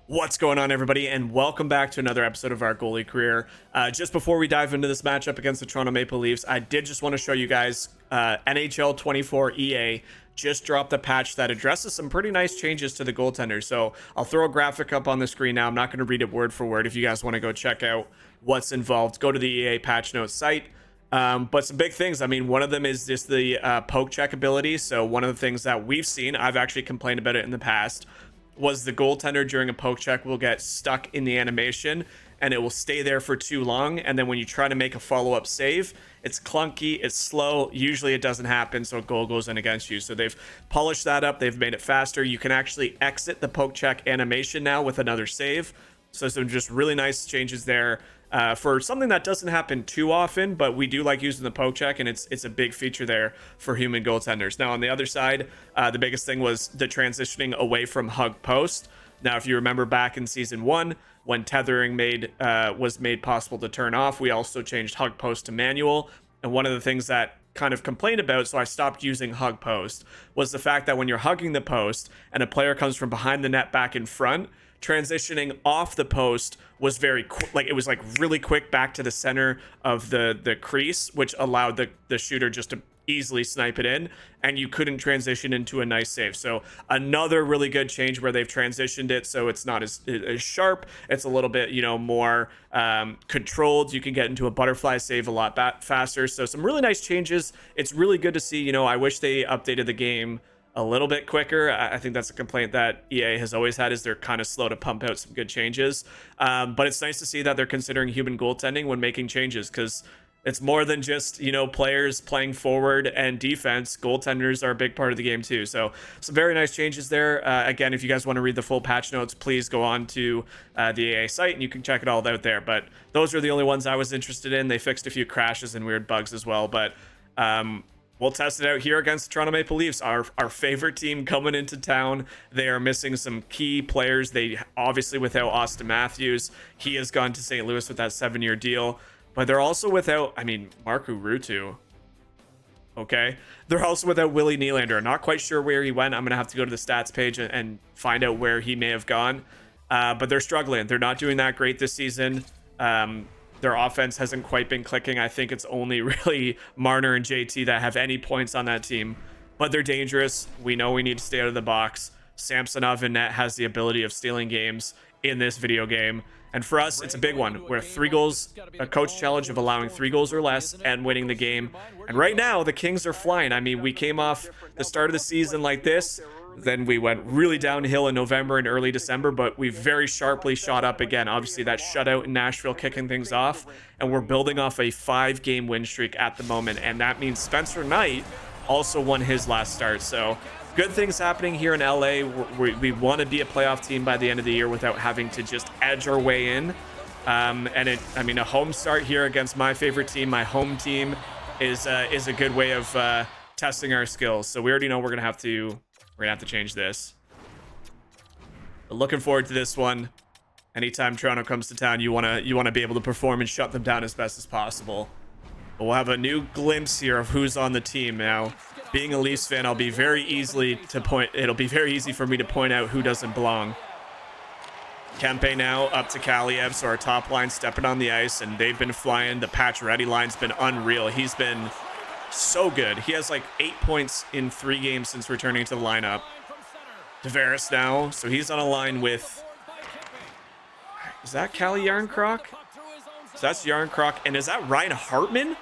What's going on, everybody, and welcome back to another episode of our goalie career. Just before we dive into this matchup against the Toronto Maple Leafs, I did just want to show you guys NHL24 EA just dropped a patch that addresses some pretty nice changes to the goaltender. So I'll throw a graphic up on the screen now. I'm not going to read it word for word. If you guys want to go check out what's involved, go to the EA patch notes site. But some big things. I mean, one of them is just the poke check ability. So one of the things that we've seen, I've actually complained about it in the past, was the goaltender during a poke check will get stuck in the animation and it will stay there for too long. And then when you try to make a follow-up save, it's clunky, it's slow. Usually it doesn't happen, so a goal goes in against you. So they've polished that up. They've made it faster. You can actually exit the poke check animation now with another save. So some just really nice changes there. For something that doesn't happen too often, but we do like using the poke check, and it's a big feature there for human goaltenders. Now, on the other side, the biggest thing was the transitioning away from hug post. Now, if you remember back in Season 1, when tethering was made possible to turn off, we also changed hug post to manual. And one of the things that kind of complained about, so I stopped using hug post, was the fact that when you're hugging the post and a player comes from behind the net back in front, transitioning off the post was very quick. Like, it was like really quick back to the center of the crease, which allowed the shooter just to easily snipe it in, and you couldn't transition into a nice save. So another really good change where they've transitioned it so it's not as sharp. It's a little bit, more controlled. You can get into a butterfly save a lot faster. So some really nice changes. It's really good to see. I wish they updated the game a little bit quicker. I think that's a complaint that EA has always had, is they're kind of slow to pump out some good changes. But it's nice to see that they're considering human goaltending when making changes, because it's more than just, players playing forward and defense. Goaltenders are a big part of the game too. So some very nice changes there. Again, if you guys want to read the full patch notes, please go on to the EA site and you can check it all out there. But those are the only ones I was interested in. They fixed a few crashes and weird bugs as well. But we'll test it out here against the Toronto Maple Leafs, our favorite team coming into town. They are missing some key players. They obviously without Austin Matthews. He has gone to St. Louis with that 7-year deal. But they're also without, Markku Ruutu. Okay. They're also without Willie Nylander. Not quite sure where he went. I'm going to have to go to the stats page and find out where he may have gone. But they're struggling. They're not doing that great this season. Their offense hasn't quite been clicking. I think it's only really Marner and JT that have any points on that team. But they're dangerous. We know we need to stay out of the box. Samsonov in net has the ability of stealing games in this video game. And for us, it's a big one. We're 3 goals, a coach challenge of allowing 3 goals or less and winning the game. And right now, the Kings are flying. We came off the start of the season like this. Then we went really downhill in November and early December, but we very sharply shot up again. Obviously, that shutout in Nashville kicking things off. And we're building off a 5-game win streak at the moment. And that means Spencer Knight also won his last start. So good things happening here in LA. We want to be a playoff team by the end of the year without having to just edge our way in. A home start here against my favorite team, my home team, is a good way of testing our skills. So we already know we're gonna have to change this. But looking forward to this one. Anytime Toronto comes to town, you wanna be able to perform and shut them down as best as possible. But we'll have a new glimpse here of who's on the team now. Being a Leafs fan, it'll be very easy for me to point out who doesn't belong. Kempe now up to Kaliev, so our top line stepping on the ice, and they've been flying. The Patch Ready line's been unreal. He's been so good. He has like 8 points in 3 games since returning to the lineup. Tavares now, so he's on a line with, is that Kalle Järnkrok? So that's Järnkrok, and is that Ryan Hartman?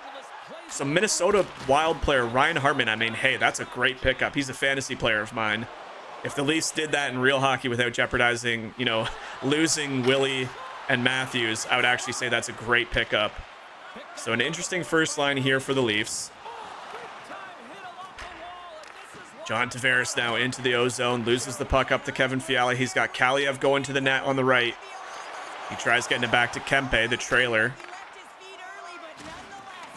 So Minnesota Wild player Ryan Hartman. Hey, that's a great pickup. He's a fantasy player of mine. If the Leafs did that in real hockey without jeopardizing, losing Willie and Matthews, I would actually say that's a great pickup. So an interesting first line here for the Leafs. John Tavares now into the O-zone, loses the puck up to Kevin Fiala. He's got Kaliev going to the net on the right. He tries getting it back to Kempe, the trailer.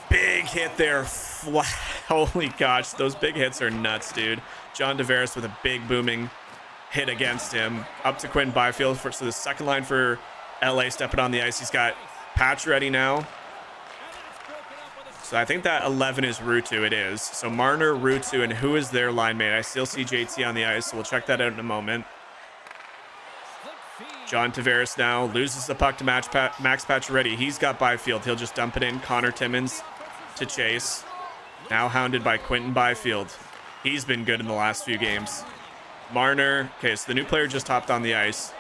Big hit there. Holy gosh, those big hits are nuts, dude. John Tavares with a big booming hit against him. Up to Quinn Byfield. So the second line for LA stepping on the ice. He's got Patch Ready now. So I think that 11 is Ruutu. It is. So Marner, Ruutu, and who is their line mate? I still see JT on the ice, so we'll check that out in a moment. John Tavares now loses the puck to Max Pacioretty. He's got Byfield. He'll just dump it in. Connor Timmins to chase. Now hounded by Quinton Byfield. He's been good in the last few games. Marner. Okay, so the new player just hopped on the ice.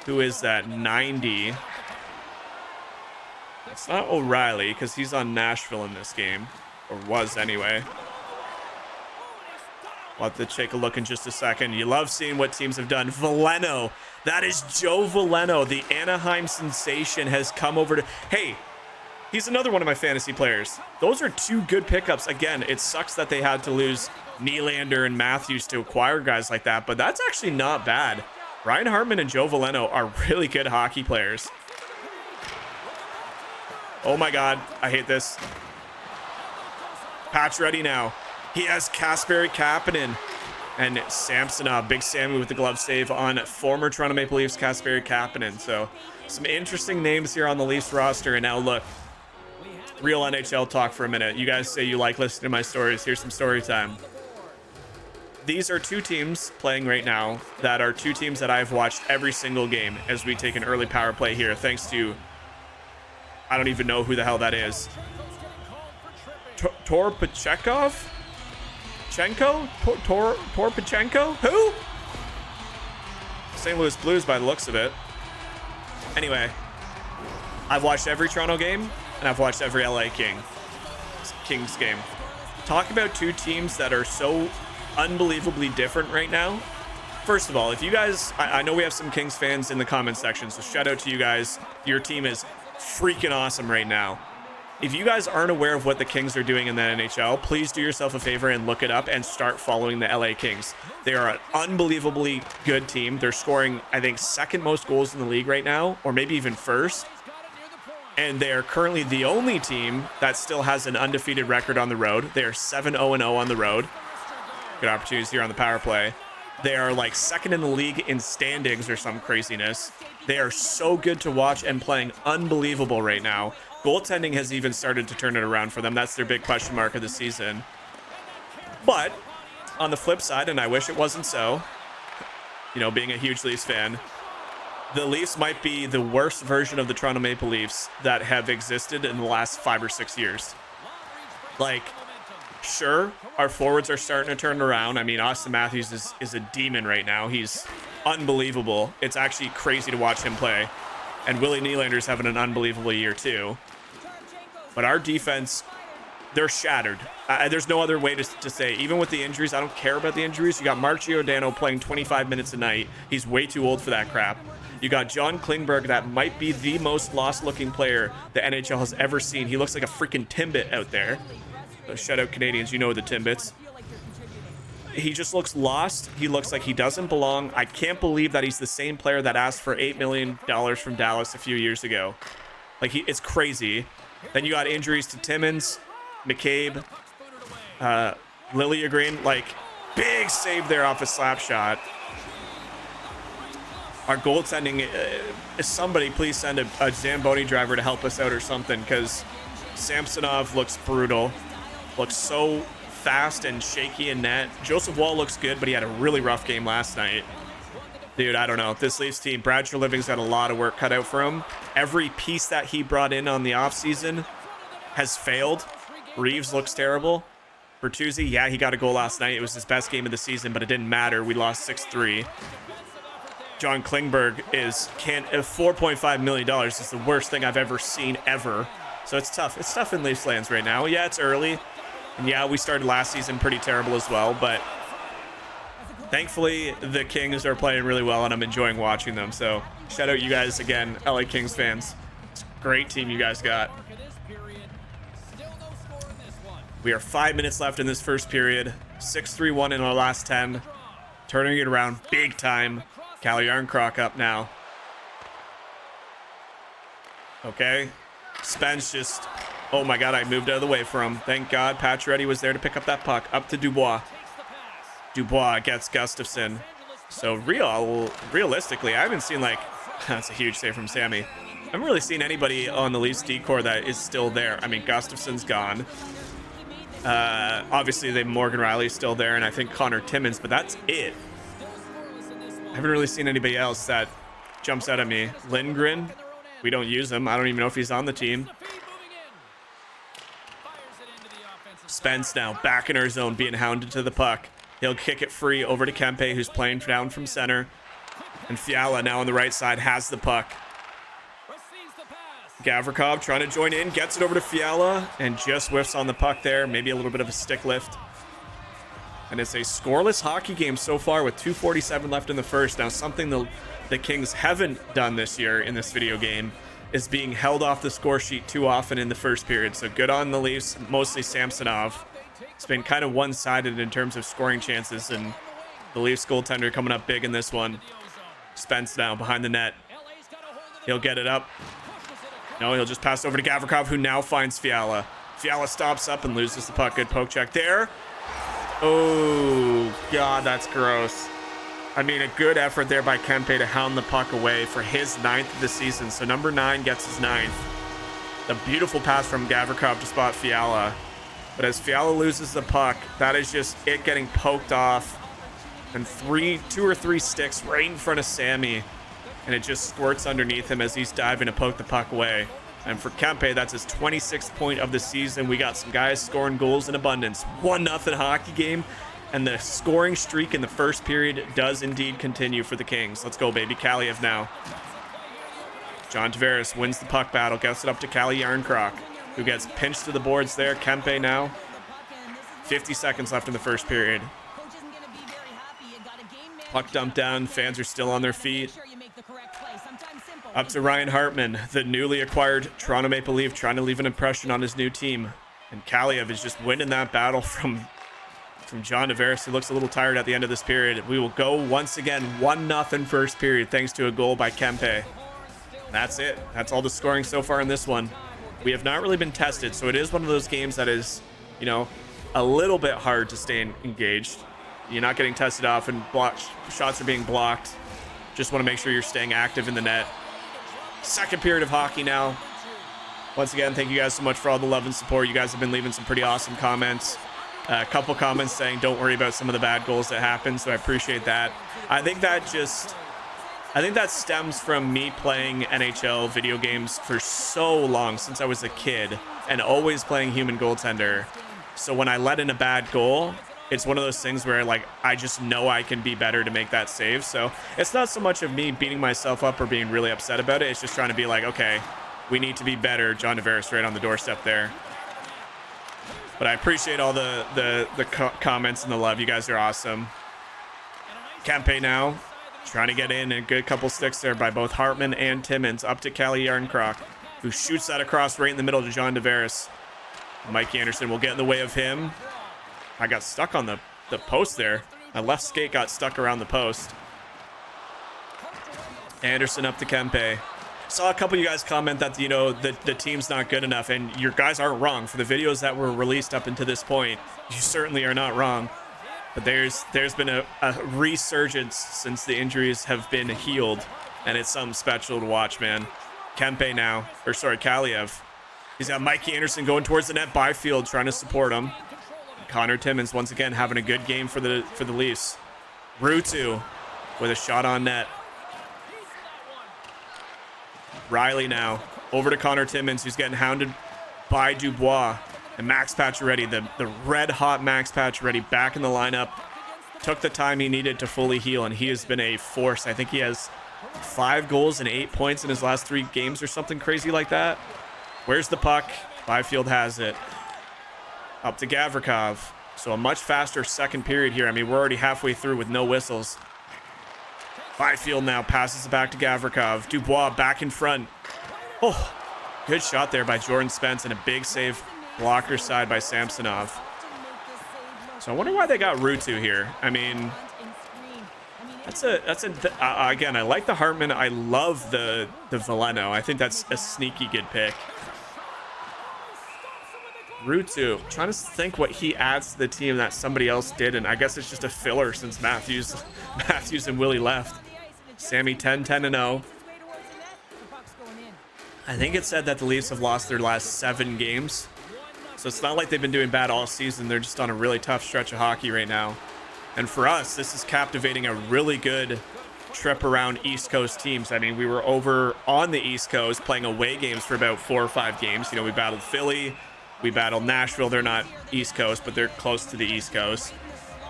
Who is that? 90. It's not O'Reilly because he's on Nashville in this game. Or was anyway. We'll have to take a look in just a second. You love seeing what teams have done. Veleno. That is Joe Veleno. The Anaheim sensation has come over to... Hey, he's another one of my fantasy players. Those are two good pickups. Again, it sucks that they had to lose Nylander and Matthews to acquire guys like that, but that's actually not bad. Ryan Hartman and Joe Veleno are really good hockey players. Oh my God, I hate this. Patch ready now. He has Kasperi Kapanen and Samsonov. Big Sammy with the glove save on former Toronto Maple Leafs Kasperi Kapanen. So some interesting names here on the Leafs roster. And now look, real NHL talk for a minute. You guys say you like listening to my stories. Here's some story time. These are two teams playing right now that are two teams that I've watched every single game as we take an early power play here. Thanks to, I don't even know who the hell that is. Torpachekov? Chenko? Torpachenko? Who? St. Louis Blues by the looks of it. Anyway, I've watched every Toronto game and I've watched every LA Kings game. Talk about two teams that are so unbelievably different right now. First of all, if you guys, I know we have some Kings fans in the comment section, so shout out to you guys. Your team is freaking awesome right now. If you guys aren't aware of what the Kings are doing in the NHL, please do yourself a favor and look it up and start following the LA Kings. They are an unbelievably good team. They're scoring, I think, second most goals in the league right now, or maybe even first. And they are currently the only team that still has an undefeated record on the road. They are 7-0-0 on the road. Good opportunities here on the power play. They are like second in the league in standings or some craziness. They are so good to watch and playing unbelievable right now. Goaltending has even started to turn it around for them. That's their big question mark of the season. But on the flip side, and I wish it wasn't so, you know, being a huge Leafs fan, the Leafs might be the worst version of the Toronto Maple Leafs that have existed in the last 5 or 6 years. Like, sure, our forwards are starting to turn around. I mean, Austin Matthews is a demon right now. He's unbelievable. It's actually crazy to watch him play. And Willie Nylander's having an unbelievable year too. But our defense, they're shattered. There's no other way to say. Even with the injuries, I don't care about the injuries. You got Mark Giordano playing 25 minutes a night. He's way too old for that crap. You got John Klingberg, that might be the most lost-looking player the NHL has ever seen. He looks like a freaking Timbit out there. So shout out Canadians, you know the Timbits. He just looks lost. He looks like he doesn't belong. I can't believe that he's the same player that asked for $8 million from Dallas a few years ago. Like, it's crazy. Then you got injuries to Timmins, McCabe, Liljegren. Like, big save there off a slap shot. Our goaltending, somebody please send a Zamboni driver to help us out or something, because Samsonov looks brutal. Looks so fast and shaky in net. Joseph Wall looks good, but he had a really rough game last night. Dude, I don't know. This Leafs team, Brad Treliving's got a lot of work cut out for him. Every piece that he brought in on the offseason has failed. Reeves looks terrible. Bertuzzi, yeah, he got a goal last night. It was his best game of the season, but it didn't matter. We lost 6-3. John Klingberg is $4.5 million. It's the worst thing I've ever seen ever. So it's tough. It's tough in Leafs lands right now. Yeah, it's early. And yeah, we started last season pretty terrible as well, but thankfully the Kings are playing really well and I'm enjoying watching them. So shout out you guys again, LA Kings fans. It's a great team you guys got. We are 5 minutes left in this first period. 6-3-1 in our last 10. Turning it around big time. Calle Yarncroc up now. Okay. Spence just... Oh my God, I moved out of the way for him. Thank God Pacioretty was there to pick up that puck. Up to Dubois. Dubois gets Gustafsson. So realistically, I haven't seen like... That's a huge save from Sammy. I haven't really seen anybody on the Leafs D-core that is still there. I mean, Gustafsson's gone. Obviously, Morgan Riley's still there, and I think Connor Timmins, but that's it. I haven't really seen anybody else that jumps out at me. Lindgren, we don't use him. I don't even know if he's on the team. Spence now back in our zone, being hounded to the puck. He'll kick it free over to Kempe, who's playing down from center. And Fiala now on the right side has the puck. Gavrikov trying to join in, gets it over to Fiala, and just whiffs on the puck there. Maybe a little bit of a stick lift. And it's a scoreless hockey game so far with 2:47 left in the first. Now, something the Kings haven't done this year in this video game is being held off the score sheet too often in the first period. So good on the Leafs, mostly Samsonov. It's been kind of one-sided in terms of scoring chances, and the Leafs goaltender coming up big in this one. Spence now behind the net. He'll get it up. No, he'll just pass over to Gavrikov, who now finds Fiala. Fiala stops up and loses the puck. Good poke check there. Oh, God, that's gross. I mean, a good effort there by Kempe to hound the puck away for his 9th of the season. So number 9 gets his 9th. The beautiful pass from Gavrikov to spot Fiala. But as Fiala loses the puck, that is just it getting poked off. And 2 or 3 sticks right in front of Sammy. And it just squirts underneath him as he's diving to poke the puck away. And for Kempe, that's his 26th point of the season. We got some guys scoring goals in abundance. 1-0 hockey game. And the scoring streak in the first period does indeed continue for the Kings. Let's go, baby. Kaliev now. John Tavares wins the puck battle. Gets it up to Kalle Järnkrok, who gets pinched to the boards there. Kempe now. 50 seconds left in the first period. Puck dumped down. Fans are still on their feet. Up to Ryan Hartman, the newly acquired Toronto Maple Leaf, trying to leave an impression on his new team. And Kaliev is just winning that battle from John Tavares, who looks a little tired at the end of this period. We will go once again 1-0 first period thanks to a goal by Kempe. That's it. That's all the scoring so far in this one. We have not really been tested, so it is one of those games that is, you know, a little bit hard to stay engaged. You're not getting tested off and shots are being blocked. Just want to make sure you're staying active in the net. Second period of hockey now. Once again, thank you guys so much for all the love and support. You guys have been leaving some pretty awesome comments. A couple comments saying don't worry about some of the bad goals that happen, so I appreciate that. I think that stems from me playing NHL video games for so long, since I was a kid, and always playing human goaltender. So when I let in a bad goal, it's one of those things where, like, I just know I can be better to make that save. So it's not so much of me beating myself up or being really upset about it. It's just trying to be like, okay, we need to be better. John Tavares right on the doorstep there. But I appreciate all the comments and the love. You guys are awesome. Kempe now trying to get in. A good couple sticks there by both Hartman and Timmins. Up to Kalle Järnkrok, who shoots that across right in the middle to John Tavares. Mikey Anderson will get in the way of him. I got stuck on the post there. My left skate got stuck around the post. Anderson up to Kempe. Saw a couple of you guys comment that, you know, the team's not good enough, and your guys aren't wrong. For the videos that were released up until this point, you certainly are not wrong. But there's been a resurgence since the injuries have been healed, and it's something special to watch, man. Kempe now, or sorry, Kaliev. He's got Mikey Anderson going towards the net. Byfield trying to support him. Connor Timmins once again having a good game for the Leafs. Ruutu with a shot on net. Riley now over to Connor Timmins, who's getting hounded by Dubois. And Max Pacioretty, the red-hot Max Pacioretty, back in the lineup. Took the time he needed to fully heal, and he has been a force. I think he has 5 goals and 8 points in his last 3 games or something crazy like that. Where's the puck? Byfield has it. Up to Gavrikov. So a much faster second period here. I mean, we're already halfway through with no whistles. Byfield now passes it back to Gavrikov. Dubois back in front. Oh, good shot there by Jordan Spence, and a big save blocker side by Samsonov. So I wonder why they got Ruutu here. I mean, again, I like the Hartman. I love the Veleno. I think that's a sneaky good pick. Ruutu, trying to think what he adds to the team that somebody else did, and I guess it's just a filler since Matthews and Willie left. Sammy 10-10-0. I think it said that the Leafs have lost their last 7 games, so it's not like they've been doing bad all season. They're just on a really tough stretch of hockey right now. And for us, this is captivating a really good trip around East Coast teams. I mean, we were over on the East Coast playing away games for about 4 or 5 games. You know, we battled Philly, we battled Nashville. They're not East Coast, but they're close to the East Coast.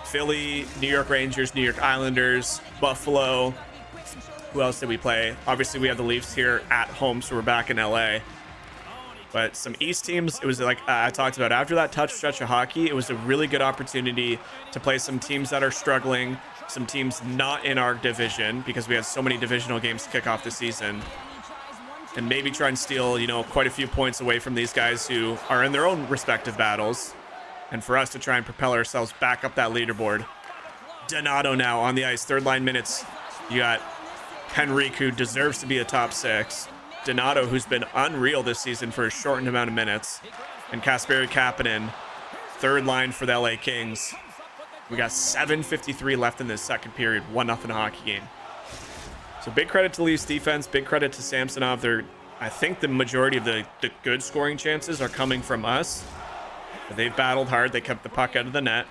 Philly, New York Rangers, New York Islanders, Buffalo. Who else did we play? Obviously, we have the Leafs here at home, so we're back in LA. But some East teams, it was like I talked about, after that tough stretch of hockey, it was a really good opportunity to play some teams that are struggling, some teams not in our division, because we had so many divisional games to kick off the season. And maybe try and steal, you know, quite a few points away from these guys who are in their own respective battles. And for us to try and propel ourselves back up that leaderboard. Donato now on the ice, third line minutes. You got Henrique, who deserves to be a top 6. Donato, who's been unreal this season for a shortened amount of minutes. And Kasperi Kapanen, third line for the LA Kings. We got 7:53 left in this second period, 1-0 hockey game. So big credit to Leafs defense, big credit to Samsonov. I think the majority of the good scoring chances are coming from us. But they've battled hard. They kept the puck out of the net.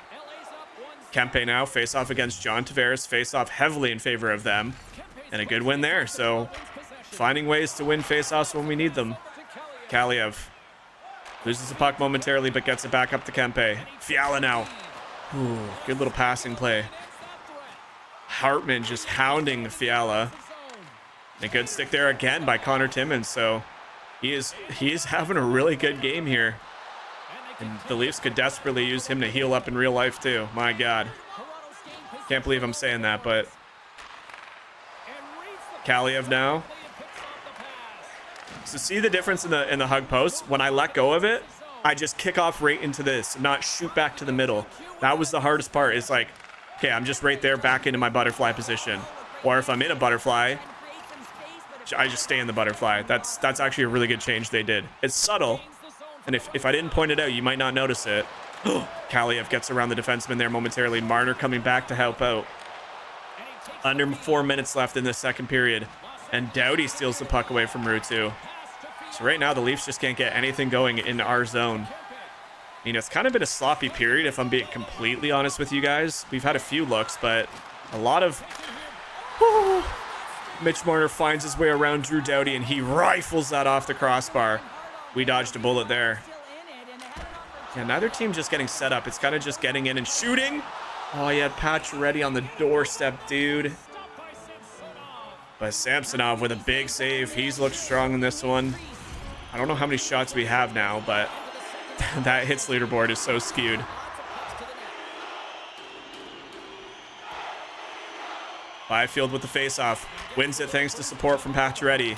Kempe now face off against John Tavares, face off heavily in favor of them. And a good win there. So finding ways to win face-offs when we need them. Kaliev loses the puck momentarily, but gets it back up to Kempe. Fiala now. Ooh, good little passing play. Hartman just hounding Fiala. And a good stick there again by Connor Timmins. So he is having a really good game here. And the Leafs could desperately use him to heal up in real life too. My God. Can't believe I'm saying that, but Kaliev now. So see the difference in the hug post? When I let go of it, I just kick off right into this, not shoot back to the middle. That was the hardest part. It's like, okay, I'm just right there back into my butterfly position. Or if I'm in a butterfly, I just stay in the butterfly. That's actually a really good change they did. It's subtle, and if I didn't point it out, you might not notice it. Kaliev gets around the defenseman there momentarily. Marner coming back to help out. Under 4 minutes left in this second period. And Doughty steals the puck away from Ruutu. So right now, the Leafs just can't get anything going in our zone. I mean, it's kind of been a sloppy period, if I'm being completely honest with you guys. We've had a few looks, but a lot of... Mitch Marner finds his way around Drew Doughty, and he rifles that off the crossbar. We dodged a bullet there. Yeah, neither team just getting set up. It's kind of just getting in and shooting. Oh, he had Pacioretty on the doorstep, dude. But Samsonov with a big save. He's looked strong in this one. I don't know how many shots we have now, but that hits leaderboard is so skewed. Byfield with the faceoff. Wins it thanks to support from Pacioretty.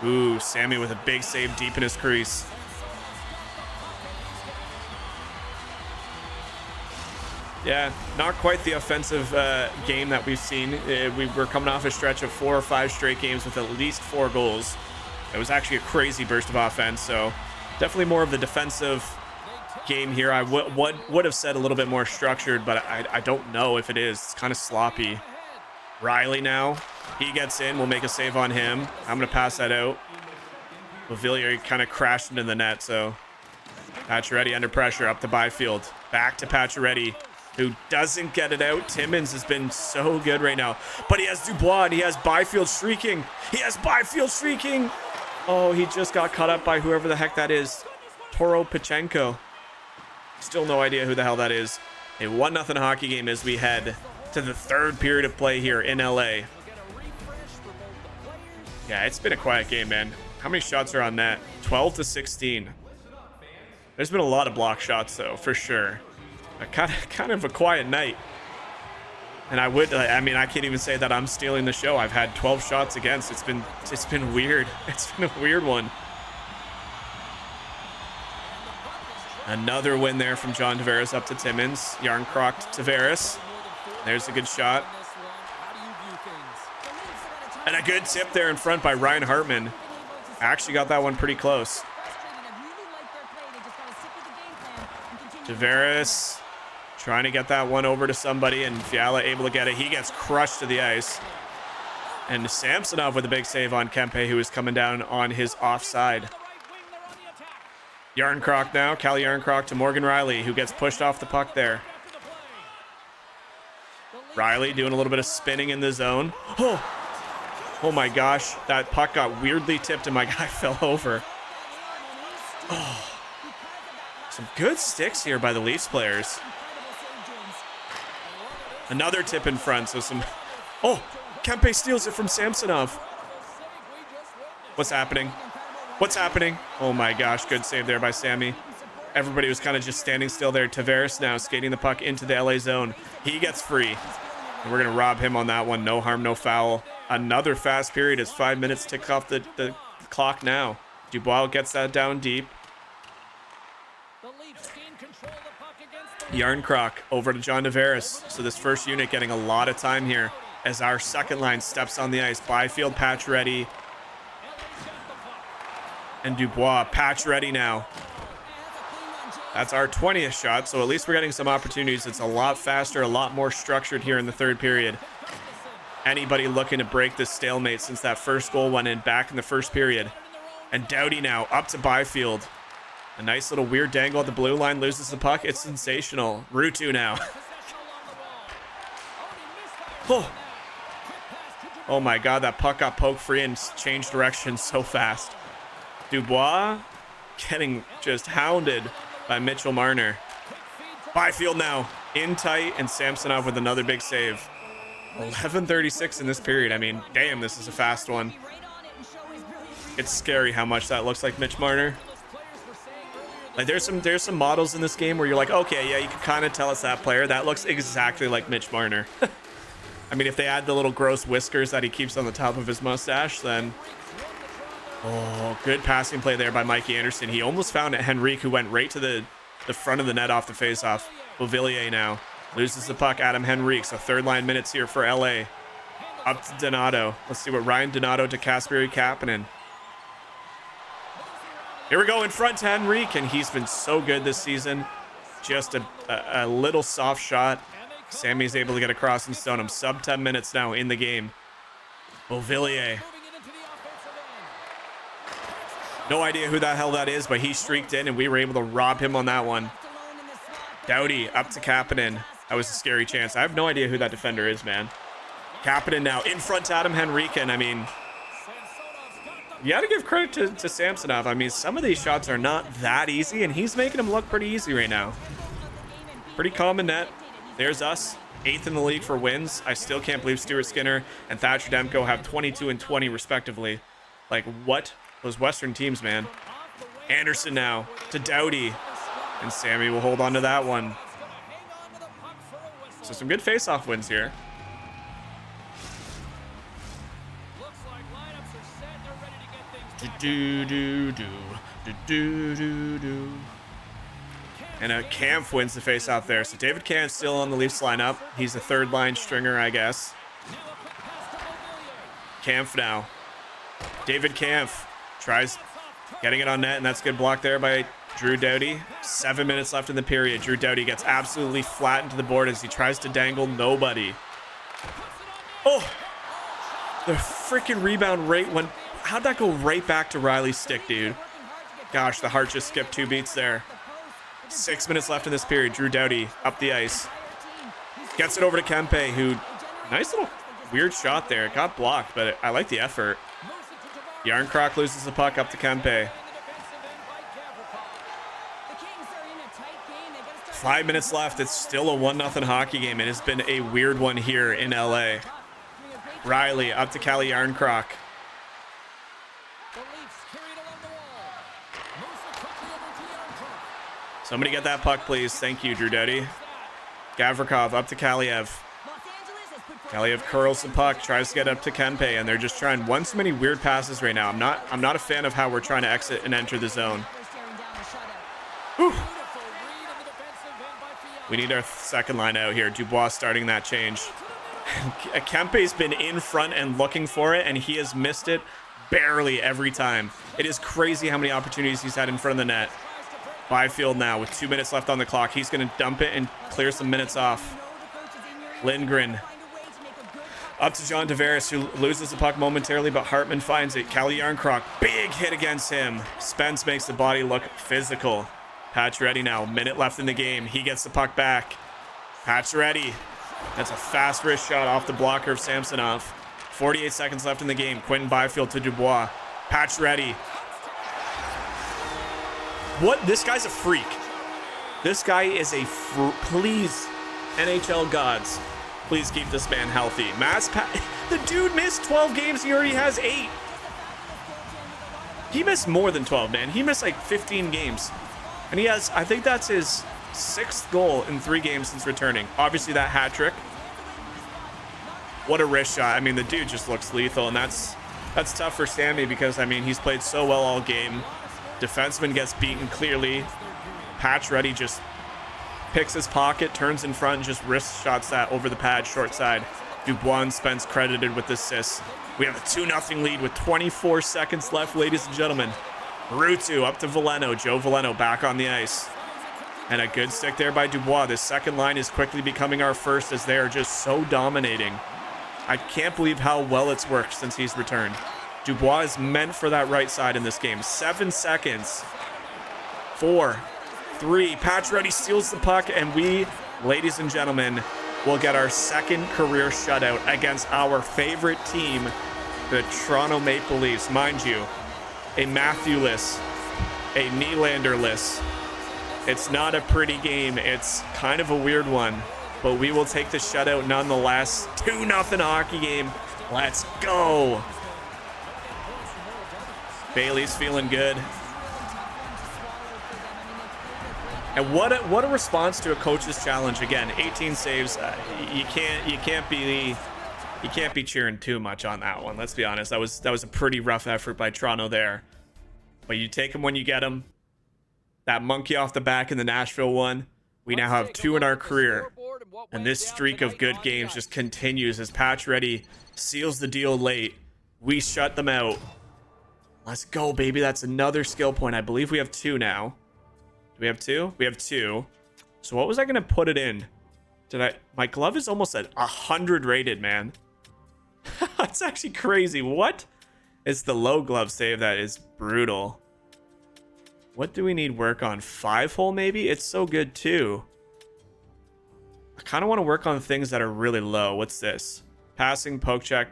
Ooh, Sammy with a big save deep in his crease. Yeah, not quite the offensive game that we've seen. We were coming off a stretch of 4 or 5 straight games with at least 4 goals. It was actually a crazy burst of offense, so definitely more of the defensive game here. I would have said a little bit more structured, but I don't know if it is. It's kind of sloppy. Riley now. He gets in. We'll make a save on him. I'm going to pass that out. Villiers kind of crashed into the net, so Pacioretty under pressure up to Byfield. Back to Pacioretty, who doesn't get it out. Timmins has been so good right now. But he has Dubois, and he has Byfield streaking. He has Byfield streaking. Oh, he just got caught up by whoever the heck that is. Toro Pachenko. Still no idea who the hell that is. A 1-0 hockey game as we head to the third period of play here in LA. Yeah, it's been a quiet game, man. How many shots are on net? 12 to 16. There's been a lot of block shots, though, for sure. Kind of a quiet night. And I mean, I can't even say that I'm stealing the show. I've had 12 shots against. It's been weird. It's been a weird one. Another win there from John Tavares up to Timmins. Yarncroc to Tavares. There's a good shot. And a good tip there in front by Ryan Hartman. I actually got that one pretty close. Tavares trying to get that one over to somebody, and Fiala able to get it. He gets crushed to the ice. And Samsonov with a big save on Kempe, who is coming down on his offside. Yarncroc now. Calle Yarncroc to Morgan Riley, who gets pushed off the puck there. Riley doing a little bit of spinning in the zone. Oh my gosh, that puck got weirdly tipped and my guy fell over. Oh, some good sticks here by the Leafs players. Another tip in front, so some... Oh, Kempe steals it from Samsonov. What's happening? What's happening? Oh my gosh, good save there by Sammy. Everybody was kind of just standing still there. Tavares now skating the puck into the LA zone. He gets free. And we're going to rob him on that one. No harm, no foul. Another fast period as 5 minutes tick off the clock now. Dubois gets that down deep. Yarncroc over to John Tavares. So this first unit getting a lot of time here as our second line steps on the ice. Byfield patch ready. And Dubois patch ready now. That's our 20th shot, so at least we're getting some opportunities. It's a lot faster, a lot more structured here in the third period. Anybody looking to break this stalemate since that first goal went in back in the first period. And Doughty now up to Byfield. A nice little weird dangle at the blue line, loses the puck. It's sensational. Rutu now. Oh my god, that puck got poked free and changed direction so fast. Dubois getting just hounded by Mitchell Marner. Byfield now in tight, and Samsonov with another big save. 11:36 in this period. I mean, damn, this is a fast one. It's scary how much that looks like Mitch Marner. Like there's some models in this game where you're like, okay, yeah, you can kind of tell it's that player. That looks exactly like Mitch Marner. I mean, if they add the little gross whiskers that he keeps on the top of his mustache, then... Oh, good passing play there by Mikey Anderson. He almost found it. Henrique, who went right to the front of the net off the faceoff. Beauvillier now loses the puck. Adam Henrique. So third line minutes here for LA. Up to Donato. Let's see what Ryan Donato to Kasperi Kapanen. Here we go in front to Henrique, and he's been so good this season. Just a little soft shot. Sammy's able to get across and stone him. Sub 10 minutes now in the game. Beauvillier. No idea who the hell that is, but he streaked in, and we were able to rob him on that one. Doughty up to Kapanen. That was a scary chance. I have no idea who that defender is, man. Kapanen now in front to Adam Henrique, and I mean, you got to give credit to Samsonov. I mean, some of these shots are not that easy, and he's making them look pretty easy right now. Pretty calm in net. There's us, 8th in the league for wins. I still can't believe Stuart Skinner and Thatcher Demko have 22 and 20 respectively. Like, what? Those Western teams, man. Anderson now to Doughty. And Sammy will hold on to that one. So some good face-off wins here. And Kampf wins the face-off there. So David Kampf still on the Leafs lineup. He's a third-line stringer, I guess. Kampf now. David Kampf tries getting it on net, and that's a good block there by Drew Doughty. 7 minutes left in the period. Drew Doughty gets absolutely flattened to the board as he tries to dangle nobody. Oh! The freaking rebound rate went... How'd that go right back to Riley's stick, dude? Gosh, the heart just skipped 2 beats there. 6 minutes left in this period. Drew Doughty up the ice. Gets it over to Kempe, who... Nice little weird shot there. It got blocked, but I like the effort. Yarncroc loses the puck up to Kempe. 5 minutes left. It's still a 1-0 hockey game. It has been a weird one here in LA. Riley up to Calle Yarncroc. Somebody get that puck, please. Thank you, Drew Doughty. Gavrikov up to Kaliev. Kaliev curls the puck, tries to get up to Kempe, and they're just trying one too many weird passes right now. I'm not a fan of how we're trying to exit and enter the zone. Whew. We need our second line out here. Dubois starting that change. Kempe's been in front and looking for it, and he has missed it barely every time. It is crazy how many opportunities he's had in front of the net. Byfield now with 2 minutes left on the clock. He's going to dump it and clear some minutes off. Lindgren. Up to John Tavares, who loses the puck momentarily, but Hartman finds it. Calle Yarncroc, big hit against him. Spence makes the body look physical. Patch ready now. Minute left in the game. He gets the puck back. Patch ready. That's a fast wrist shot off the blocker of Samsonov. 48 seconds left in the game. Quentin Byfield to Dubois. Patch ready. What? This guy's a freak. This guy is a please, NHL gods, please keep this man healthy. The dude missed 12 games. He already has 8. He missed more than 12, man. He missed like 15 games. And he has, I think that's his 6th goal in 3 games since returning. Obviously that hat trick. What a wrist shot. I mean, the dude just looks lethal, and that's tough for Sammy because, I mean, he's played so well all game. Defenseman gets beaten clearly. Patch ready just picks his pocket, turns in front, and just wrist shots that over the pad, short side. Dubois and Spence credited with the assist. We have a 2-0 lead with 24 seconds left, ladies and gentlemen. Rutu up to Veleno. Joe Veleno back on the ice. And a good stick there by Dubois. This second line is quickly becoming our first as they are just so dominating. I can't believe how well it's worked since he's returned. Dubois is meant for that right side in this game. 7 seconds. 4, 3. Patch ready steals the puck, and we, ladies and gentlemen, will get our 2nd career shutout against our favorite team, the Toronto Maple Leafs. Mind you, a Matthew-less, a Nylander-less. It's not a pretty game. It's kind of a weird one, but we will take the shutout nonetheless. 2-0 hockey game. Let's go. Bailey's feeling good. And what a response to a coach's challenge. Again, 18 saves. You can't be cheering too much on that one. Let's be honest. That was a pretty rough effort by Toronto there. But you take them when you get them. That monkey off the back in the Nashville one. We now have 2 in our career. And this streak of good games just continues as Patch ready seals the deal late. We shut them out. Let's go, baby. That's another skill point. I believe we have 2 now. Do we have 2? We have 2. So what was I going to put it in? My glove is almost at 100 rated, man. That's actually crazy. What? It's the low glove save that is brutal. What do we need work on? 5-hole maybe? It's so good too. I kind of want to work on things that are really low. What's this? Passing, poke check.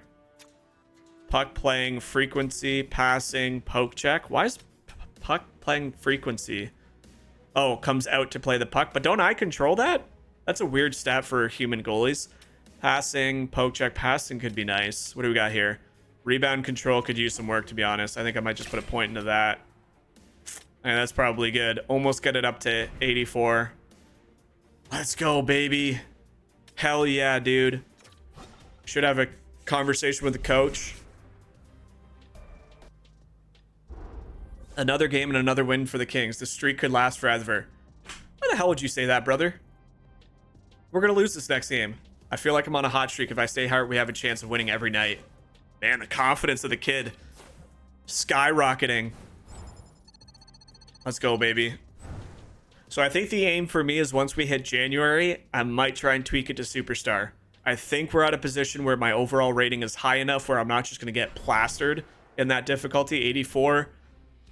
Puck playing frequency, passing, poke check. Why is puck playing frequency? Oh, comes out to play the puck. But don't I control that? That's a weird stat for human goalies. Passing, poke check. Passing could be nice. What do we got here? Rebound control could use some work, to be honest. I think I might just put a point into that. And that's probably good. Almost get it up to 84. Let's go, baby. Hell yeah, dude. Should have a conversation with the coach. Another game and another win for the Kings. The streak could last forever. Why the hell would you say that, brother? We're going to lose this next game. I feel like I'm on a hot streak. If I stay hard, we have a chance of winning every night. Man, the confidence of the kid. Skyrocketing. Let's go, baby. So I think the aim for me is once we hit January, I might try and tweak it to Superstar. I think we're at a position where my overall rating is high enough where I'm not just going to get plastered in that difficulty. 84.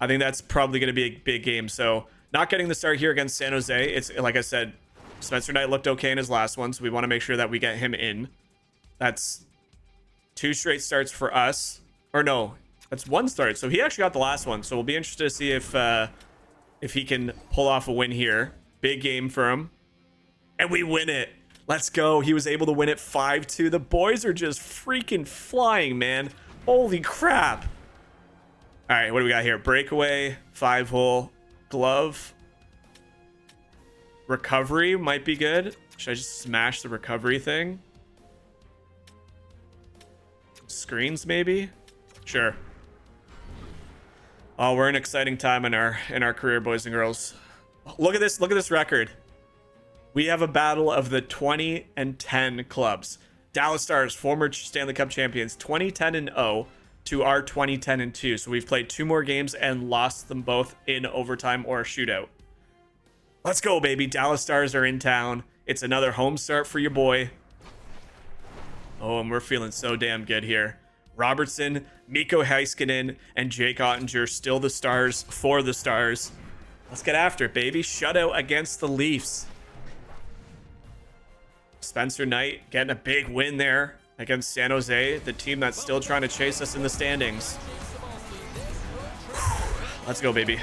I think that's probably going to be a big game. So not getting the start here against San Jose. It's like I said, Spencer Knight looked okay in his last one, so we want to make sure that we get him in. That's 2 straight starts for us. Or no, that's 1 start. So he actually got the last one. So we'll be interested to see if he can pull off a win here. Big game for him. And we win it. Let's go. He was able to win it 5-2. The boys are just freaking flying, man. Holy crap. All right, what do we got here? Breakaway, 5-hole, glove. Recovery might be good. Should I just smash the recovery thing? Screens, maybe? Sure. Oh, we're in an exciting time in our career, boys and girls. Look at this record. We have a battle of the 20 and 10 clubs. Dallas Stars, former Stanley Cup champions, 20-10-0 to our 20-10-2. So we've played 2 more games and lost them both in overtime or a shootout. Let's go, baby. Dallas Stars are in town. It's another home start for your boy. Oh, and we're feeling so damn good here. Robertson, Mikko Heiskanen, and Jake Ottinger still the stars for the Stars. Let's get after it, baby. Shutout against the Leafs. Spencer Knight getting a big win there against San Jose, the team that's still trying to chase us in the standings. Let's go, baby.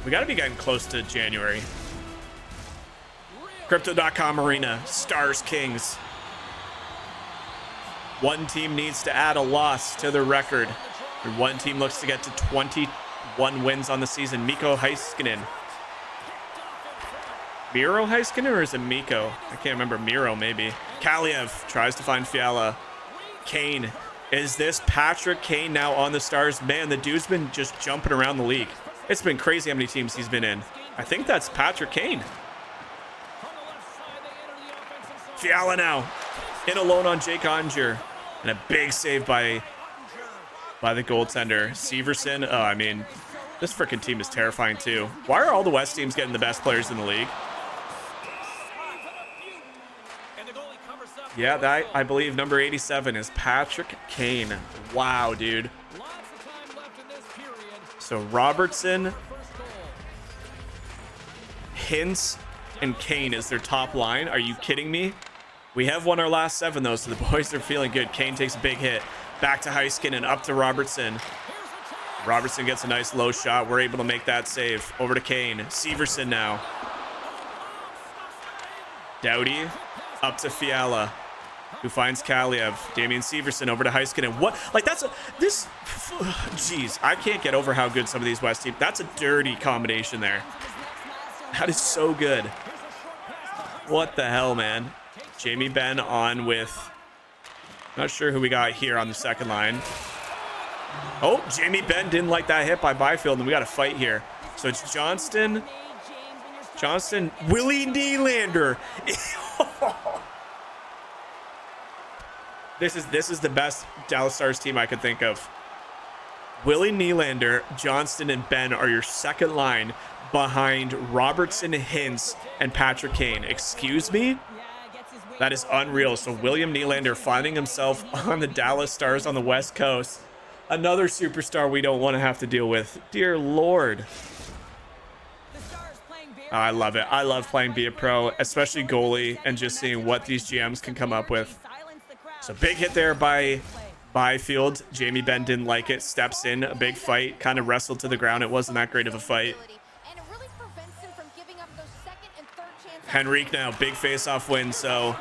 We got to be getting close to January. Crypto.com Arena, Stars Kings. One team needs to add a loss to their record. And one team looks to get to 21 wins on the season. Mikko Heiskanen. Miro Heiskanen, or is it Mikko? I can't remember. Miro, maybe. Kaliev tries to find Fiala. Kane. Is this Patrick Kane now on the Stars? Man, the dude's been just jumping around the league. It's been crazy how many teams he's been in. I think that's Patrick Kane. Fiala now. In alone on Jake Onger. And a big save by the goaltender. Severson. Oh, I mean, this freaking team is terrifying too. Why are all the West teams getting the best players in the league? Yeah, that, I believe number 87 is Patrick Kane. Wow, dude. So Robertson, Hintz, and Kane is their top line. Are you kidding me? We have won our last 7, though, so the boys are feeling good. Kane takes a big hit. Back to Heiskanen, up to Robertson. Robertson gets a nice low shot. We're able to make that save. Over to Kane. Severson now. Doughty, up to Fiala, who finds Kaliev. Damian Severson over to Heiskanen. What? Like, that's a... This... Jeez, I can't get over how good some of these West teams... That's a dirty combination there. That is so good. What the hell, man? Jamie Benn on with... Not sure who we got here on the second line. Oh, Jamie Benn didn't like that hit by Byfield, and we got a fight here. So it's Johnston, Willie Nylander. This is the best Dallas Stars team I could think of. Willie Nylander, Johnston, and Ben are your second line behind Robertson, Hintz, and Patrick Kane. Excuse me? That is unreal. So William Nylander finding himself on the Dallas Stars on the West Coast. Another superstar we don't want to have to deal with. Dear Lord. Oh, I love it. I love playing Be a Pro, especially goalie, and just seeing what these GMs can come up with. So big hit there by Byfield. Jamie Benn didn't like it. Steps in. A big fight. Kind of wrestled to the ground. It wasn't that great of a fight. Henrique now. Big face-off win. So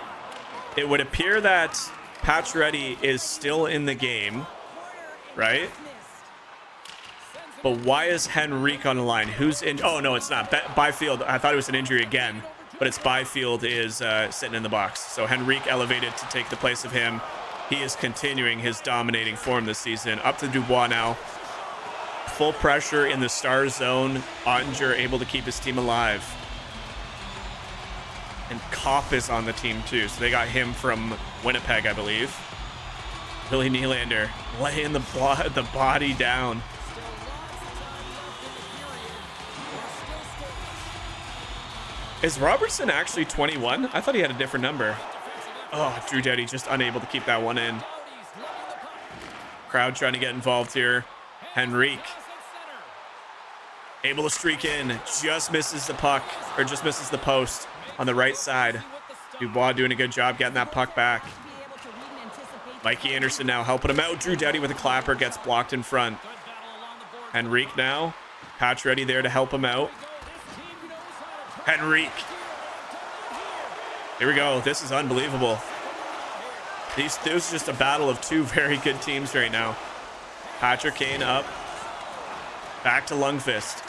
it would appear that Pacioretty is still in the game, right? But why is Henrique on the line? Who's in? Oh, no, it's not. Byfield. I thought it was an injury again, but it's Byfield is sitting in the box. So Henrique elevated to take the place of him. He is continuing his dominating form this season. Up to Dubois now. Full pressure in the star zone. Ottinger able to keep his team alive. And Kopp is on the team too. So they got him from Winnipeg, I believe. Willie Nylander laying the body down. Is Robertson actually 21? I thought he had a different number. Oh, Drew Doughty just unable to keep that one in. Crowd trying to get involved here. Henrique able to streak in. Just misses the puck, or just misses the post on the right side. Dubois doing a good job getting that puck back. Mikey Anderson now helping him out. Drew Doughty with a clapper gets blocked in front. Henrique now. Pacioretty there to help him out. Henrique. Here we go. This is unbelievable. This is just a battle of two very good teams right now. Patrick Kane up. Back to Lundqvist.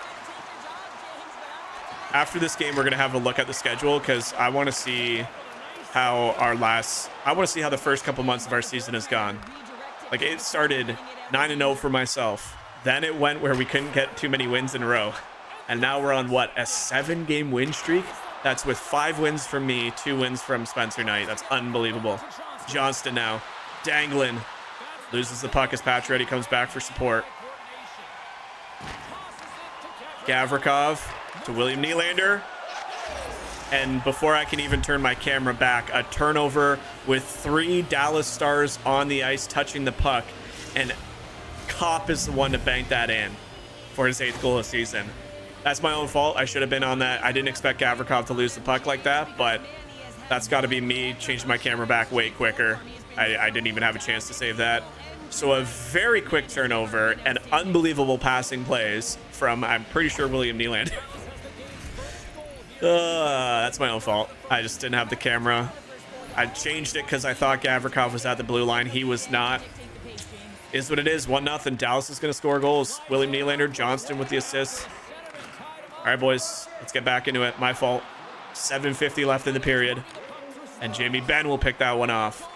After this game, we're going to have a look at the schedule because I want to see how how the first couple months of our season has gone. Like, it started 9-0 for myself. Then it went where we couldn't get too many wins in a row. And now we're on, what, a 7-game win streak? That's with 5 wins from me, 2 wins from Spencer Knight. That's unbelievable. Johnston now. Dangling. Loses the puck as Pacioretty comes back for support. Gavrikov to William Nylander. And before I can even turn my camera back, a turnover with 3 Dallas Stars on the ice touching the puck. And Kopp is the one to bank that in for his 8th goal of the season. That's my own fault. I should have been on that. I didn't expect Gavrikov to lose the puck like that, but that's got to be me changing my camera back way quicker. I didn't even have a chance to save that. So a very quick turnover and unbelievable passing plays from, I'm pretty sure, William Nylander. That's my own fault. I just didn't have the camera. I changed it because I thought Gavrikov was at the blue line. He was not. Is what it is. 1-0. Dallas is going to score goals. William Nylander, Johnston with the assists. All right, boys, let's get back into it. My fault. 7:50 left in the period. And Jamie Benn will pick that one off.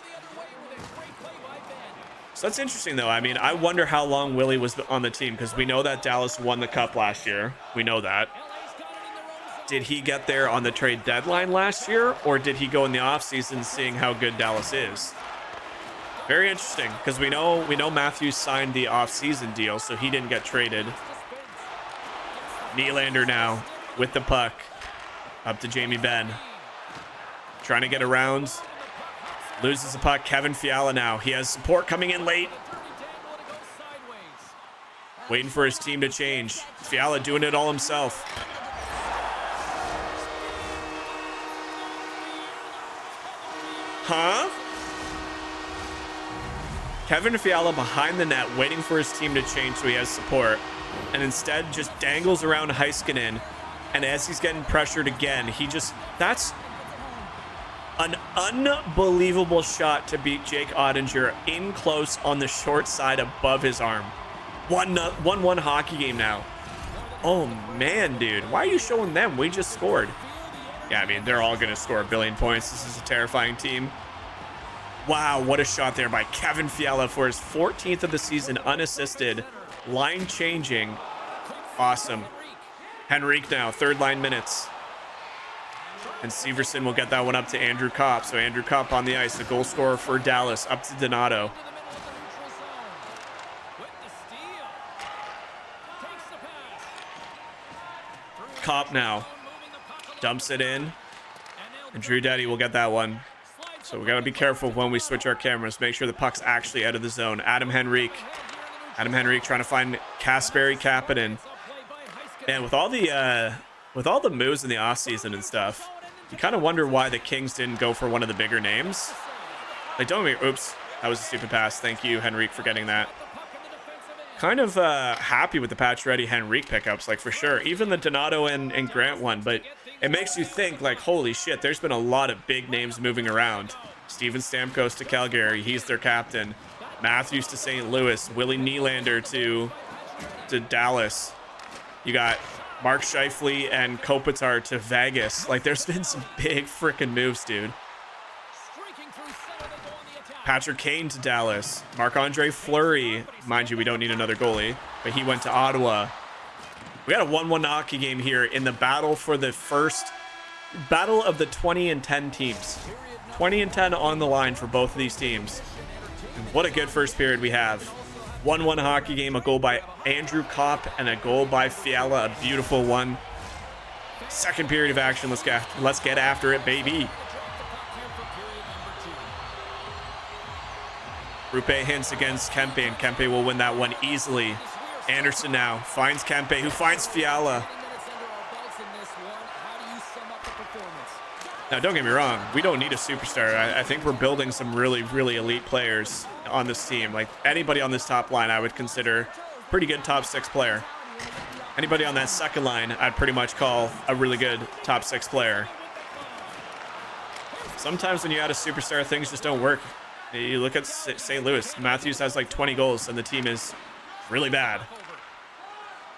So that's interesting, though. I mean, I wonder how long Willie was on the team, because we know that Dallas won the cup last year. We know that. Did he get there on the trade deadline last year, or did he go in the offseason seeing how good Dallas is? Very interesting, because we know Matthews signed the offseason deal, so he didn't get traded. Nylander now with the puck. Up to Jamie Benn. Trying to get around. Loses the puck. Kevin Fiala now. He has support coming in late. Waiting for his team to change. Fiala doing it all himself. Huh? Kevin Fiala behind the net, waiting for his team to change so he has support. And instead just dangles around Heiskanen. And as he's getting pressured again, that's an unbelievable shot to beat Jake Ottinger in close on the short side above his arm. 1-1 hockey game now. Oh, man, dude. Why are you showing them? We just scored. Yeah, I mean, they're all going to score a billion points. This is a terrifying team. Wow, what a shot there by Kevin Fiala for his 14th of the season, unassisted. Line changing. Awesome. Henrique now, third line minutes. And Severson will get that one up to Andrew Kopp. So Andrew Kopp on the ice, the goal scorer for Dallas, up to Donato. Kopp now dumps it in. And Drew Daddy will get that one. So we got to be careful when we switch our cameras. Make sure the puck's actually out of the zone. Adam Henrique. Adam Henrique trying to find Kasperi Kapanen. Man, with all the moves in the offseason and stuff, you kind of wonder why the Kings didn't go for one of the bigger names. Like, oops, that was a stupid pass. Thank you, Henrique, for getting that. Kind of happy with the Pacioretty Henrique pickups, like, for sure. Even the Donato and Grant one, but it makes you think, like, holy shit, there's been a lot of big names moving around. Steven Stamkos to Calgary, he's their captain. Matthews to St. Louis, Willie Nylander to Dallas. You got Mark Scheifele and Kopitar to Vegas. Like, there's been some big freaking moves, dude. Patrick Kane to Dallas. Marc-Andre Fleury. Mind you, we don't need another goalie, but he went to Ottawa. We got a 1-1 hockey game here in the battle for the first battle of the 20 and 10 teams. 20 and 10 on the line for both of these teams. And what a good first period we have. 1-1 hockey game, a goal by Andrew Kopp and a goal by Fiala, a beautiful one. Second period of action, let's get after it, baby. Rupe Hintz against Kempe, and Kempe will win that one easily. Anderson now finds Kempe, who finds Fiala. Now, don't get me wrong, we don't need a superstar. I think we're building some really, really elite players on this team. Like, anybody on this top line I would consider pretty good top 6 player. Anybody on that second line I'd pretty much call a really good top 6 player. Sometimes when you add a superstar, things just don't work. You look at St. Louis. Matthews has like 20 goals and the team is really bad.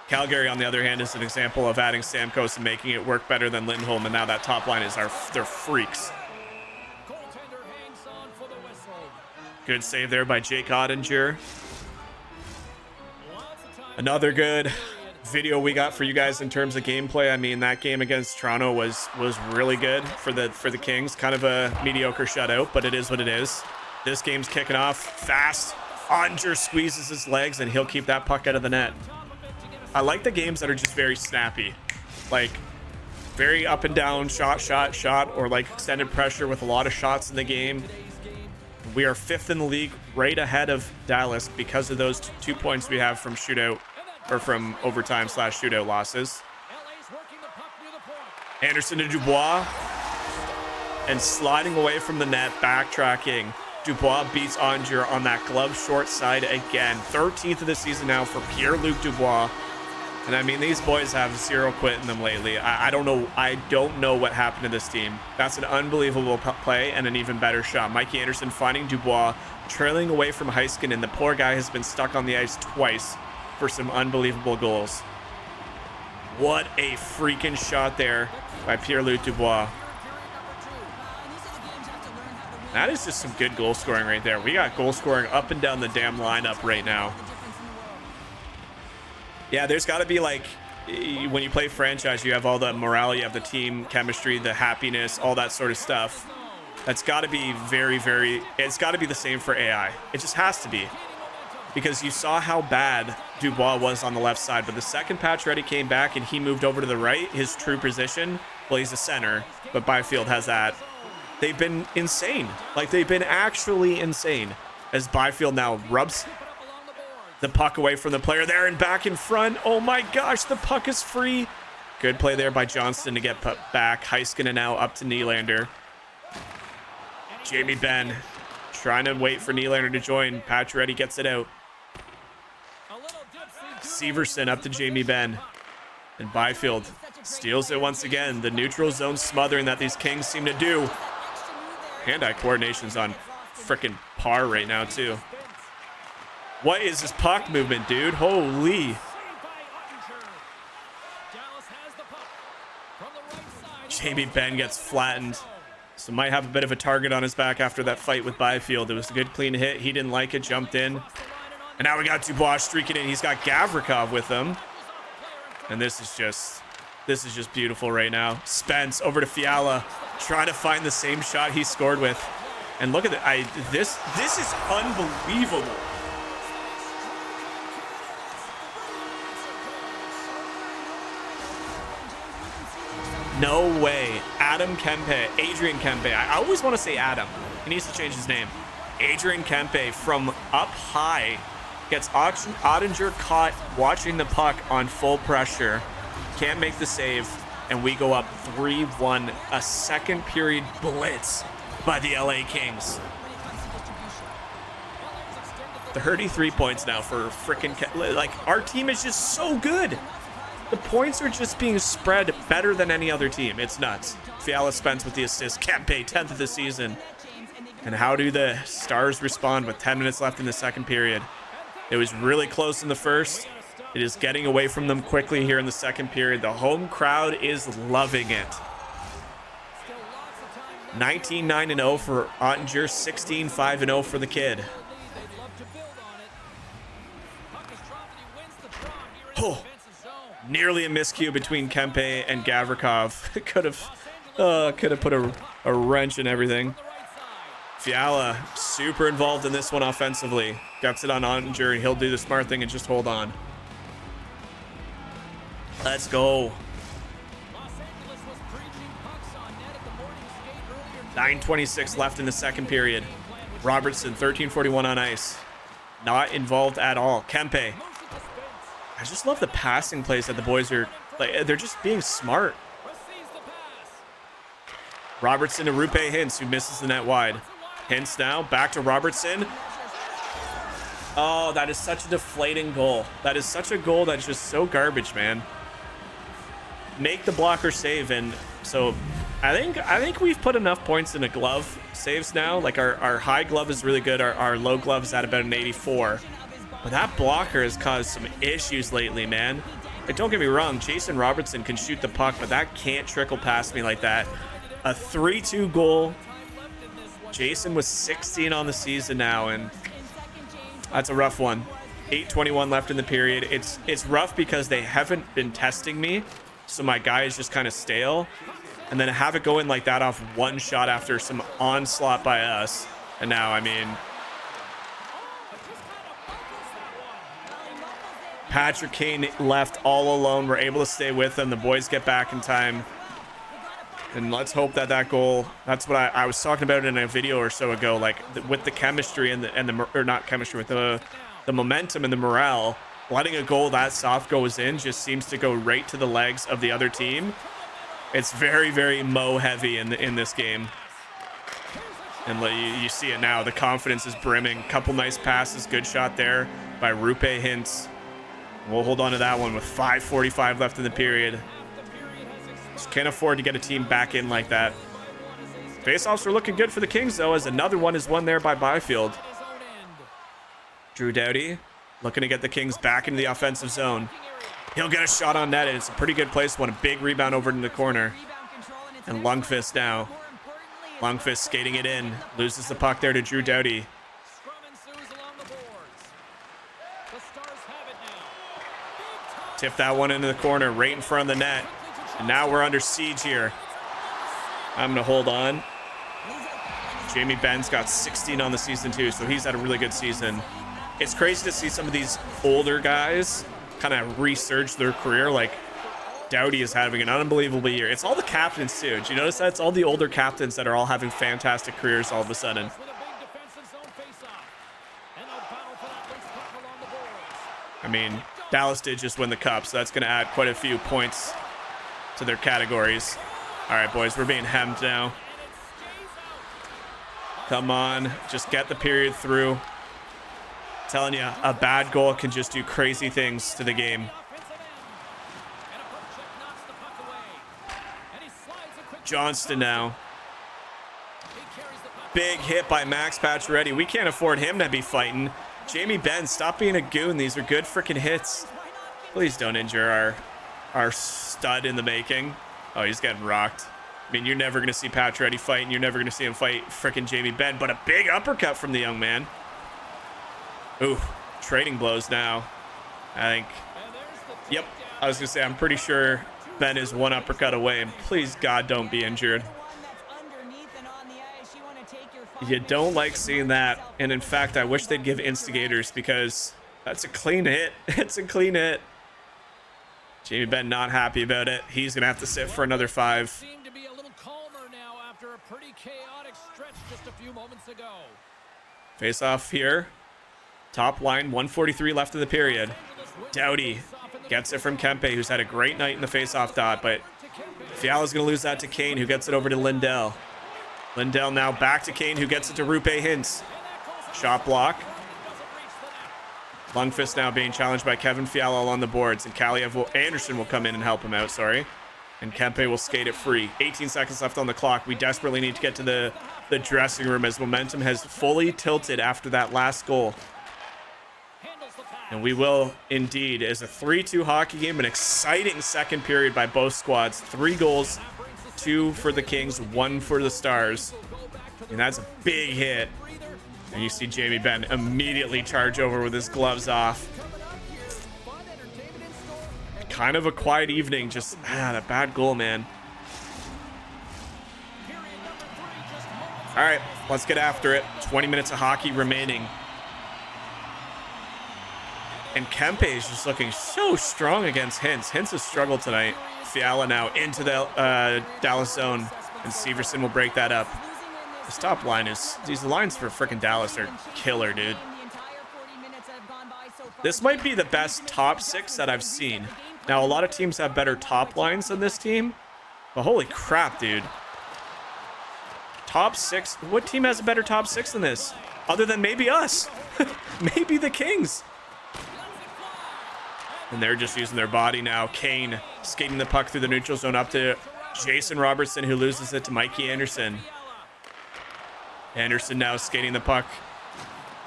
Calgary, on the other hand, is an example of adding Stamkos and making it work better than Lindholm, and now that top line is they're freaks. Good save there by Jake Ottinger. Another good video we got for you guys in terms of gameplay. I mean, that game against Toronto was really good for the Kings. Kind of a mediocre shutout, but it is what it is. This game's kicking off fast. Ottinger squeezes his legs, and he'll keep that puck out of the net. I like the games that are just very snappy, like very up and down, shot, or like extended pressure with a lot of shots in the game. We are 5th in the league, right ahead of Dallas because of those 2 points we have from shootout, or from overtime/shootout losses. Anderson to Dubois. And sliding away from the net, backtracking. Dubois beats Oettinger on that glove short side again. 13th of the season now for Pierre-Luc Dubois. And I mean, these boys have zero quit in them lately. I don't know what happened to this team. That's an unbelievable play and an even better shot. Mikey Anderson finding Dubois, trailing away from Heiskanen. The poor guy has been stuck on the ice twice for some unbelievable goals. What a freaking shot there by Pierre-Luc Dubois. That is just some good goal scoring right there. We got goal scoring up and down the damn lineup right now. Yeah, there's got to be, like, when you play franchise, you have all the morale, you have the team chemistry, the happiness, all that sort of stuff. That's got to be it's got to be the same for AI. It just has to be. Because you saw how bad Dubois was on the left side, but the second Pacioretty came back and he moved over to the right, his true position, well, he's a center, but Byfield has that. They've been insane. Like, they've been actually insane. As Byfield now rubs the puck away from the player there and back in front. Oh my gosh, the puck is free. Good play there by Johnston to get put back. Heiskanen now up to Nylander. Jamie Benn trying to wait for Nylander to join. Pacioretty gets it out. Severson up to Jamie Benn. And Byfield steals it once again. The neutral zone smothering that these Kings seem to do. Hand-eye coordination's on frickin' par right now, too. What is this puck movement, dude? Holy. Jamie Benn gets flattened. So might have a bit of a target on his back after that fight with Byfield. It was a good clean hit. He didn't like it, jumped in. And now we got Dubois streaking in. He's got Gavrikov with him. And this is just beautiful right now. Spence over to Fiala, trying to find the same shot he scored with. And look at this is unbelievable. No way. Adrian Kempe. I always want to say Adam. He needs to change his name. Adrian Kempe from up high gets Oettinger caught watching the puck on full pressure. Can't make the save, and we go up 3-1. A second period blitz by the LA Kings. 33 points now for frickin' like, our team is just so good. The points are just being spread better than any other team. It's nuts. Fiala Spence with the assist. Kempe, 10th of the season. And how do the Stars respond with 10 minutes left in the second period? It was really close in the first. It is getting away from them quickly here in the second period. The home crowd is loving it. 19-9-0 for Oettinger, 16-5-0 for the kid. Oh, nearly a miscue between Kempe and Gavrikov. could have put a wrench in everything. Fiala, super involved in this one offensively. Gets it on Oettinger, and he'll do the smart thing and just hold on. Let's go. 9:26 left in the second period. Robertson, 13:41 on ice. Not involved at all. Kempe. I just love the passing plays that the boys are, like, they're just being smart. Robertson to Rupe Hintz, who misses the net wide. Hintz now back to Robertson. Oh, that is such a deflating goal. That is such a goal that's just so garbage, man. Make the blocker save, and so I think we've put enough points into glove saves now. Like, our high glove is really good. Our low glove is at about an 84. But that blocker has caused some issues lately, man. Like, don't get me wrong, Jason Robertson can shoot the puck, but that can't trickle past me like that. A 3-2 goal. Jason was 16 on the season now, and that's a rough one. 8:21 left in the period. It's rough because they haven't been testing me, so my guy is just kind of stale. And then have it go in like that off one shot after some onslaught by us. And now, I mean, Patrick Kane left all alone. We're able to stay with him. The boys get back in time. And let's hope that goal, that's what I was talking about in a video or so ago, like with the chemistry and the or not chemistry, with the momentum and the morale, letting a goal that soft goes in just seems to go right to the legs of the other team. It's very, very Mo heavy in this game. And you see it now. The confidence is brimming. Couple nice passes. Good shot there by Rupe Hintz. We'll hold on to that one with 5:45 left in the period. Just can't afford to get a team back in like that. Faceoffs are looking good for the Kings, though, as another one is won there by Byfield. Drew Doughty looking to get the Kings back into the offensive zone. He'll get a shot on net, and it's a pretty good place. One, a big rebound over in the corner. And Lundqvist now. Lundqvist skating it in. Loses the puck there to Drew Doughty. Tip that one into the corner, right in front of the net. And now we're under siege here. I'm going to hold on. Jamie Benn's got 16 on the season, too, so he's had a really good season. It's crazy to see some of these older guys kind of resurge their career. Like, Doughty is having an unbelievable year. It's all the captains, too. Did you notice that? It's all the older captains that are all having fantastic careers all of a sudden. I mean, Dallas did just win the cup, so that's going to add quite a few points to their categories. All right, boys, we're being hemmed now. Come on, just get the period through. Telling you, a bad goal can just do crazy things to the game. Johnston now. Big hit by Max Pacioretty. We can't afford him to be fighting. Jamie Benn, stop being a goon. These are good freaking hits. Please don't injure our stud in the making. Oh, he's getting rocked. I mean, you're never going to see Pacioretty fight, and you're never going to see him fight freaking Jamie Benn, but a big uppercut from the young man. Ooh, trading blows now. I think, yep, I was going to say, I'm pretty sure Ben is one uppercut away, and please, God, don't be injured. You don't like seeing that, and in fact, I wish they'd give instigators, because that's a clean hit. It's a clean hit. Jamie Benn not happy about it. He's going to have to sit for another 5. Face off here. Top line, 143 left of the period. Doughty gets it from Kempe, who's had a great night in the face-off dot, but Fiala's going to lose that to Kane, who gets it over to Lindell. Lindell now back to Kane, who gets it to Rupe Hintz. Shot block. Lundqvist now being challenged by Kevin Fiala along the boards, and Anderson will come in and help him out, and Kempe will skate it free. 18 seconds left on the clock. We desperately need to get to the dressing room, as momentum has fully tilted after that last goal. And we will indeed, as a 3-2 hockey game, an exciting second period by both squads. 3 goals, 2 for the Kings, 1 for the Stars. And that's a big hit. And you see Jamie Benn immediately charge over with his gloves off. Kind of a quiet evening, just that bad goal, man. All right, let's get after it. 20 minutes of hockey remaining. And Kempe is just looking so strong against Hintz. Hintz has struggled tonight. Fiala now into the Dallas zone, and Severson will break that up. This top line is, these lines for freaking Dallas are killer, dude. This might be the best top 6 that I've seen. Now, a lot of teams have better top lines than this team, but holy crap, dude. Top 6, what team has a better top 6 than this? Other than maybe us. Maybe the Kings. And they're just using their body now. Kane skating the puck through the neutral zone up to Jason Robertson, who loses it to Mikey Anderson. Anderson now skating the puck.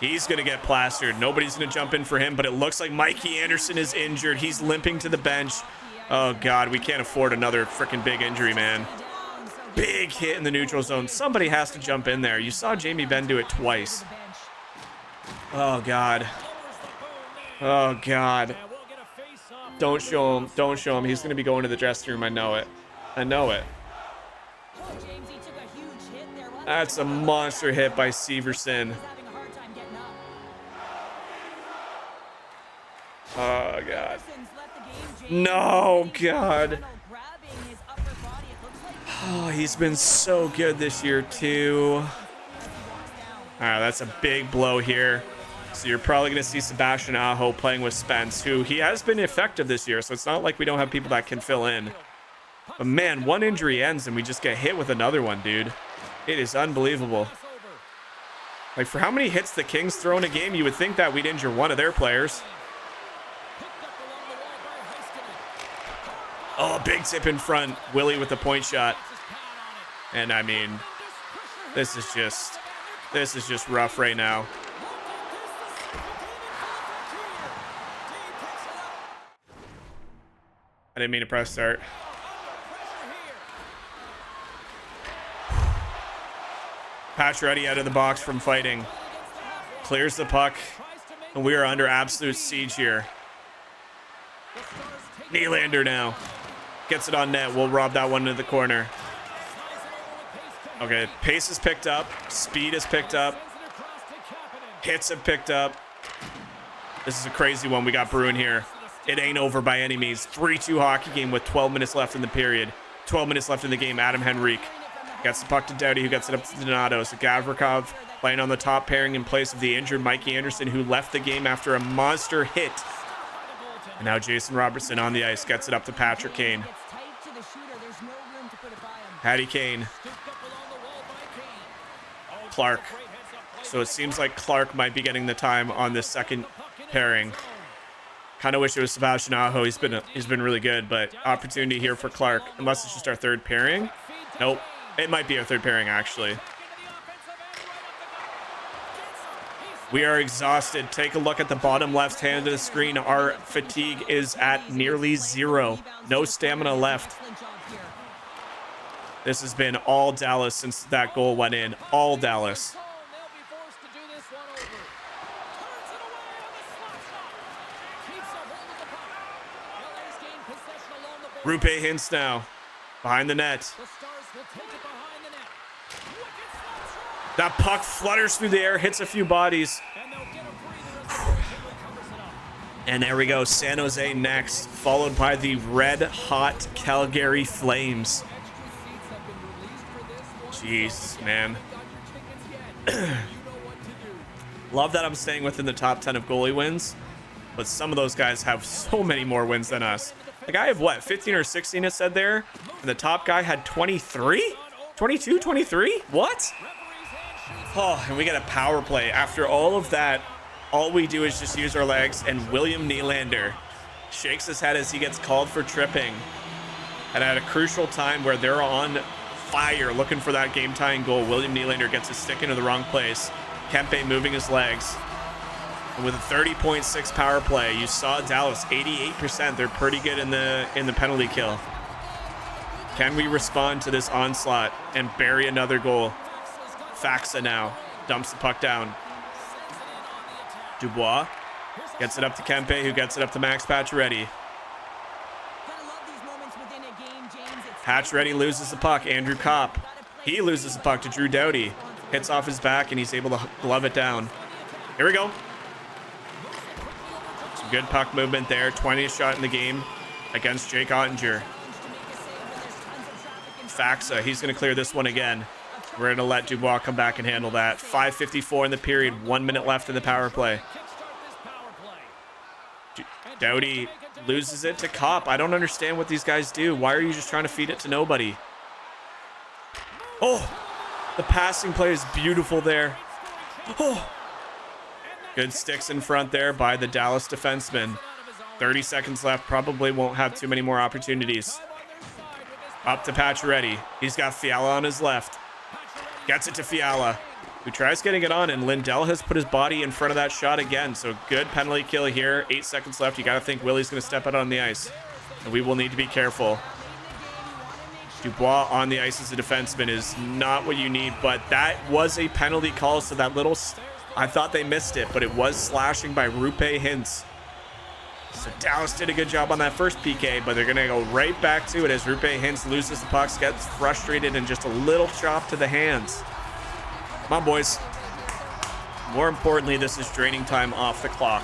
He's going to get plastered. Nobody's going to jump in for him, but it looks like Mikey Anderson is injured. He's limping to the bench. Oh, God, we can't afford another freaking big injury, man. Big hit in the neutral zone. Somebody has to jump in there. You saw Jamie Benn do it twice. Oh, God. Oh, God. Don't show him. Don't show him. He's going to be going to the dressing room. I know it. I know it. That's a monster hit by Severson. Oh, God. No, God. Oh, he's been so good this year, too. All right, that's a big blow here. So you're probably going to see Sebastian Aho playing with Spence, who he has been effective this year, so it's not like we don't have people that can fill in. But man, one injury ends and we just get hit with another one, dude. It is unbelievable. Like, for how many hits the Kings throw in a game, you would think that we'd injure one of their players. Oh, big tip in front. Willie with the point shot. And I mean, this is just rough right now. I didn't mean to press start. Pacioretty out of the box from fighting. Clears the puck. And we are under absolute siege here. Nylander now. Gets it on net. We'll rob that one into the corner. Okay, pace is picked up. Speed is picked up. Hits have picked up. This is a crazy one we got brewing here. It ain't over by any means. 3-2 hockey game with 12 minutes left in the period. 12 minutes left in the game. Adam Henrique gets the puck to Doughty, who gets it up to Donato. So Gavrikov playing on the top pairing in place of the injured Mikey Anderson, who left the game after a monster hit. And now Jason Robertson on the ice gets it up to Patrick Kane. Patty Kane. Clark. So it seems like Clark might be getting the time on this second pairing. Kind of wish it was Sebastian Aho. He's been really good, but opportunity here for Clark. Unless it's just our third pairing. Nope. It might be our third pairing, actually. We are exhausted. Take a look at the bottom left hand of the screen. Our fatigue is at nearly 0. No stamina left. This has been all Dallas since that goal went in. All Dallas. Rupe Hintz now. Behind the net. That puck flutters through the air, hits a few bodies. And there we go. San Jose next, followed by the red-hot Calgary Flames. Jeez, man. Love that I'm staying within the top 10 of goalie wins, but some of those guys have so many more wins than us. The guy have what, 15 or 16 it said there? And the top guy had 23? 22, 23? What? Oh, and we get a power play. After all of that, all we do is just use our legs, and William Nylander shakes his head as he gets called for tripping. And at a crucial time where they're on fire looking for that game-tying goal, William Nylander gets his stick into the wrong place. Kempe moving his legs. And with a 30.6 power play, you saw Dallas 88%. They're pretty good in the penalty kill. Can we respond to this onslaught and bury another goal? Faxa now dumps the puck down. Dubois gets it up to Kempe, who gets it up to Max Pacioretty. Pacioretty loses the puck. Andrew Kopp. He loses the puck to Drew Doughty. Hits off his back, and he's able to glove it down. Here we go. Some good puck movement there. 20th shot in the game against Jake Ottinger. Faxa, he's going to clear this one again. We're going to let Dubois come back and handle that. 5:54 in the period. 1 minute left in the power play. Doughty loses it to Kopp. I don't understand what these guys do. Why are you just trying to feed it to nobody? Oh, the passing play is beautiful there. Oh, good sticks in front there by the Dallas defenseman. 30 seconds left. Probably won't have too many more opportunities. Up to Pacioretty. He's got Fiala on his left. Gets it to Fiala, who tries getting it on, and Lindell has put his body in front of that shot again. So good penalty kill here. 8 seconds left. You got to think Willie's going to step out on the ice, and we will need to be careful. Dubois on the ice as a defenseman is not what you need, but that was a penalty call. So that little, I thought they missed it, but it was slashing by Rupe Hintz. So Dallas did a good job on that first PK, but they're going to go right back to it as Rupe Hintz loses the pucks, gets frustrated, and just a little chop to the hands. Come on, boys. More importantly, this is draining time off the clock.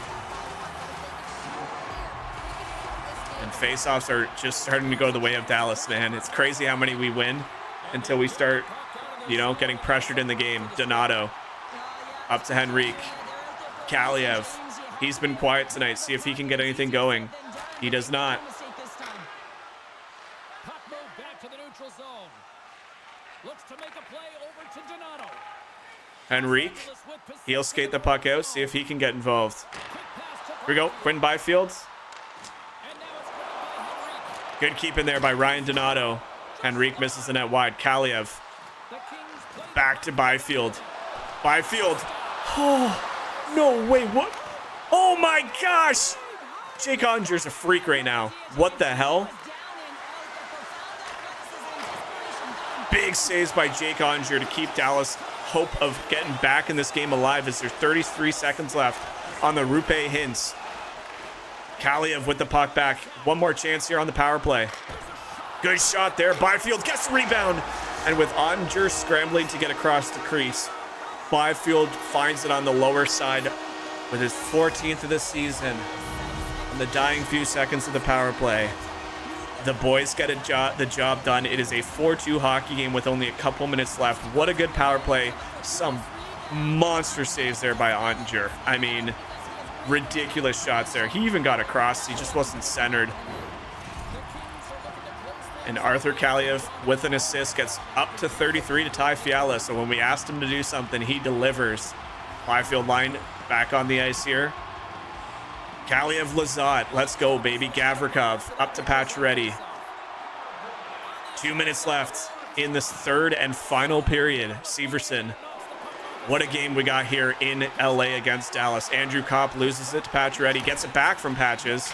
And faceoffs are just starting to go the way of Dallas, man. It's crazy how many we win until we start, you know, getting pressured in the game. Donato up to Henrique. Kaliev. He's been quiet tonight. See if he can get anything going. He does not. Henrique, he'll skate the puck out, see if he can get involved. Here we go, Quinn Byfield. Good keep in there by Ryan Donato. Henrique misses the net wide. Kaliev. Back to Byfield. Byfield. Oh, no way. What? Oh my gosh. Jake Onger's a freak right now. What the hell? Big saves by Jake Onger to keep Dallas hope of getting back in this game alive as there's 33 seconds left on the Rupe Hintz. Kaliev with the puck back. One more chance here on the power play. Good shot there. Byfield gets the rebound. And with Onger scrambling to get across the crease, Byfield finds it on the lower side with his 14th of the season. In the dying few seconds of the power play, the boys get the job done. It is a 4-2 hockey game with only a couple minutes left. What a good power play. Some monster saves there by Onger. I mean, ridiculous shots there. He even got across. He just wasn't centered. And Arthur Kaliev with an assist gets up to 33 to tie Fiala. So when we asked him to do something, he delivers. Byfield line back on the ice here. Kaliev Lazat, let's go, baby. Gavrikov up to Pacioretty. 2 minutes left in this third and final period. Severson, what a game we got here in LA against Dallas. Andrew Kopp loses it to Pacioretty, gets it back from Patches.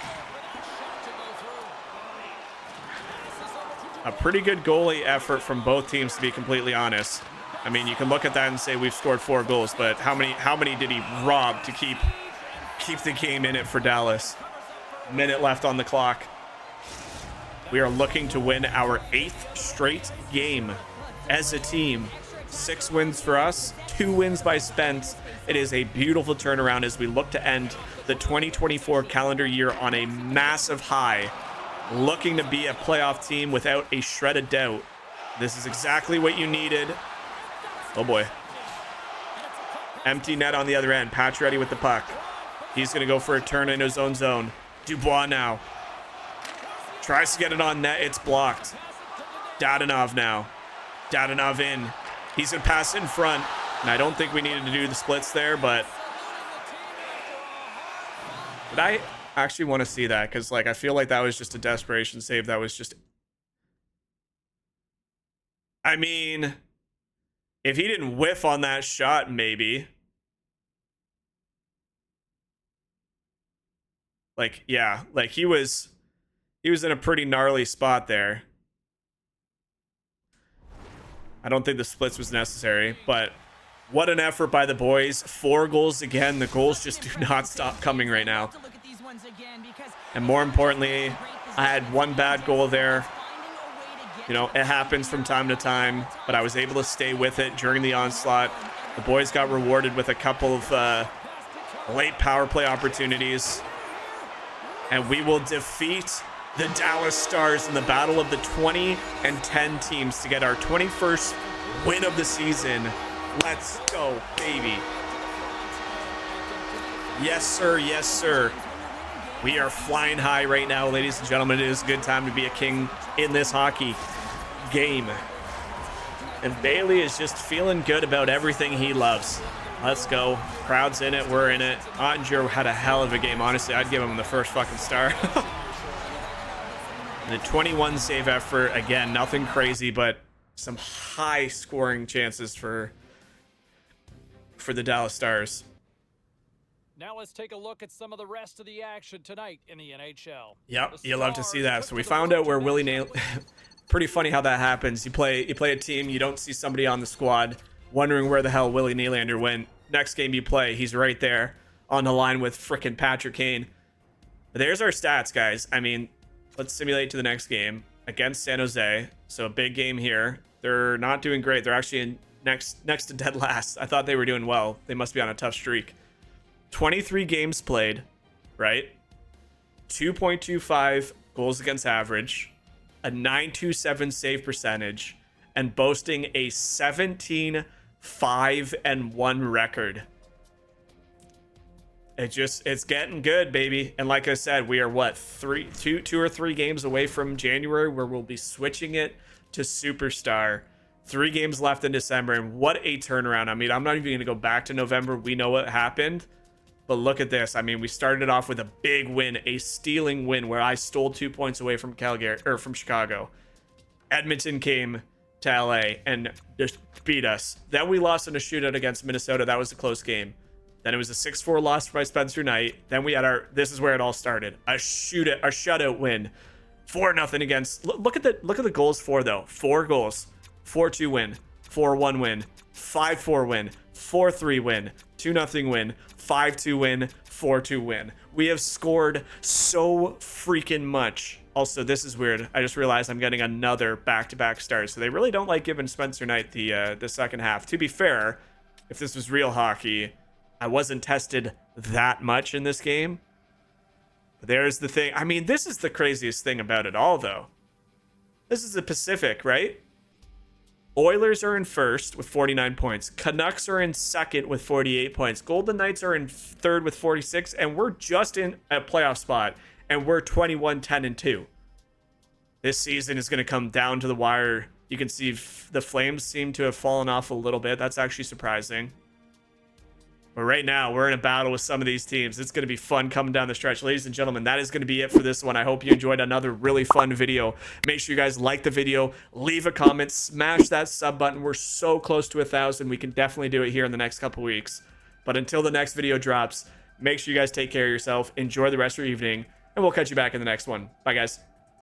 A pretty good goalie effort from both teams, to be completely honest. I mean, you can look at that and say we've scored 4 goals, but how many did he rob to keep the game in it for Dallas? Minute left on the clock. We are looking to win our 8th straight game as a team. 6 wins for us, 2 wins by Spence. It is a beautiful turnaround as we look to end the 2024 calendar year on a massive high, looking to be a playoff team without a shred of doubt. This is exactly what you needed. Oh boy. Empty net on the other end. Pacioretty with the puck. He's going to go for a turn in his own zone. Dubois now. Tries to get it on net. It's blocked. Dadonov now. Dadonov in. He's going to pass in front. And I don't think we needed to do the splits there, but I actually want to see that because, like, I feel like that was just a desperation save. That was just... I mean, if he didn't whiff on that shot, maybe... Like, yeah, like he was in a pretty gnarly spot there. I don't think the splits was necessary, but what an effort by the boys. 4 goals again. The goals just do not stop coming right now. And more importantly, I had 1 bad goal there. You know, it happens from time to time, but I was able to stay with it during the onslaught. The boys got rewarded with a couple of late power play opportunities. And we will defeat the Dallas Stars in the battle of the 20 and 10 teams to get our 21st win of the season. Let's go, baby. Yes, sir. Yes, sir. We are flying high right now, ladies and gentlemen. It is a good time to be a king in this hockey game. And Bailey is just feeling good about everything he loves. Let's go. Crowd's in it. We're in it. Onger had a hell of a game. Honestly, I'd give him the first fucking star. The 21 save effort. Again, nothing crazy, but some high scoring chances for the Dallas Stars. Now let's take a look at some of the rest of the action tonight in the NHL. Yep, you love to see that. So we found out where Willie Nail... Pretty funny how that happens. You play a team, you don't see somebody on the squad, wondering where the hell Willie Nylander went. Next game you play, he's right there on the line with frickin' Patrick Kane. But there's our stats, guys. I mean, let's simulate to the next game against San Jose. So a big game here. They're not doing great. They're actually in next to dead last. I thought they were doing well. They must be on a tough streak. 23 games played, right? 2.25 goals against average, a 927 save percentage, and boasting a 17-5-1 record. It's getting good, baby. And like I said, we are what, two or three games away from January where we'll be switching it to Superstar. 3 games left in December, and what a turnaround. I mean, I'm not even going to go back to November. We know what happened. But look at this. I mean, we started off with a big win, a stealing win where I stole 2 points away from from Chicago. Edmonton came to LA and just beat us. Then we lost in a shootout against Minnesota. That was a close game. Then it was a 6-4 loss by Spencer Knight. Then we had this is where it all started. A shutout win. 4-0 against. Look at the goals for though. 4 goals. 4-2 win. 4-1 win. 5-4 win. 4-3 win. 2-0 win. 5-2 win. 4-2 win. We have scored so freaking much. Also, this is weird. I just realized I'm getting another back-to-back start. So they really don't like giving Spencer Knight the second half. To be fair, if this was real hockey, I wasn't tested that much in this game. But there's the thing. I mean, this is the craziest thing about it all, though. This is the Pacific, right? Oilers are in first with 49 points. Canucks are in second with 48 points. Golden Knights are in third with 46. And we're just in a playoff spot. And we're 21-10-2. This season is going to come down to the wire. You can see the Flames seem to have fallen off a little bit. That's actually surprising. But right now, we're in a battle with some of these teams. It's going to be fun coming down the stretch. Ladies and gentlemen, that is going to be it for this one. I hope you enjoyed another really fun video. Make sure you guys like the video, leave a comment, smash that sub button. We're so close to 1,000. We can definitely do it here in the next couple weeks. But until the next video drops, make sure you guys take care of yourself. Enjoy the rest of your evening, and we'll catch you back in the next one. Bye, guys.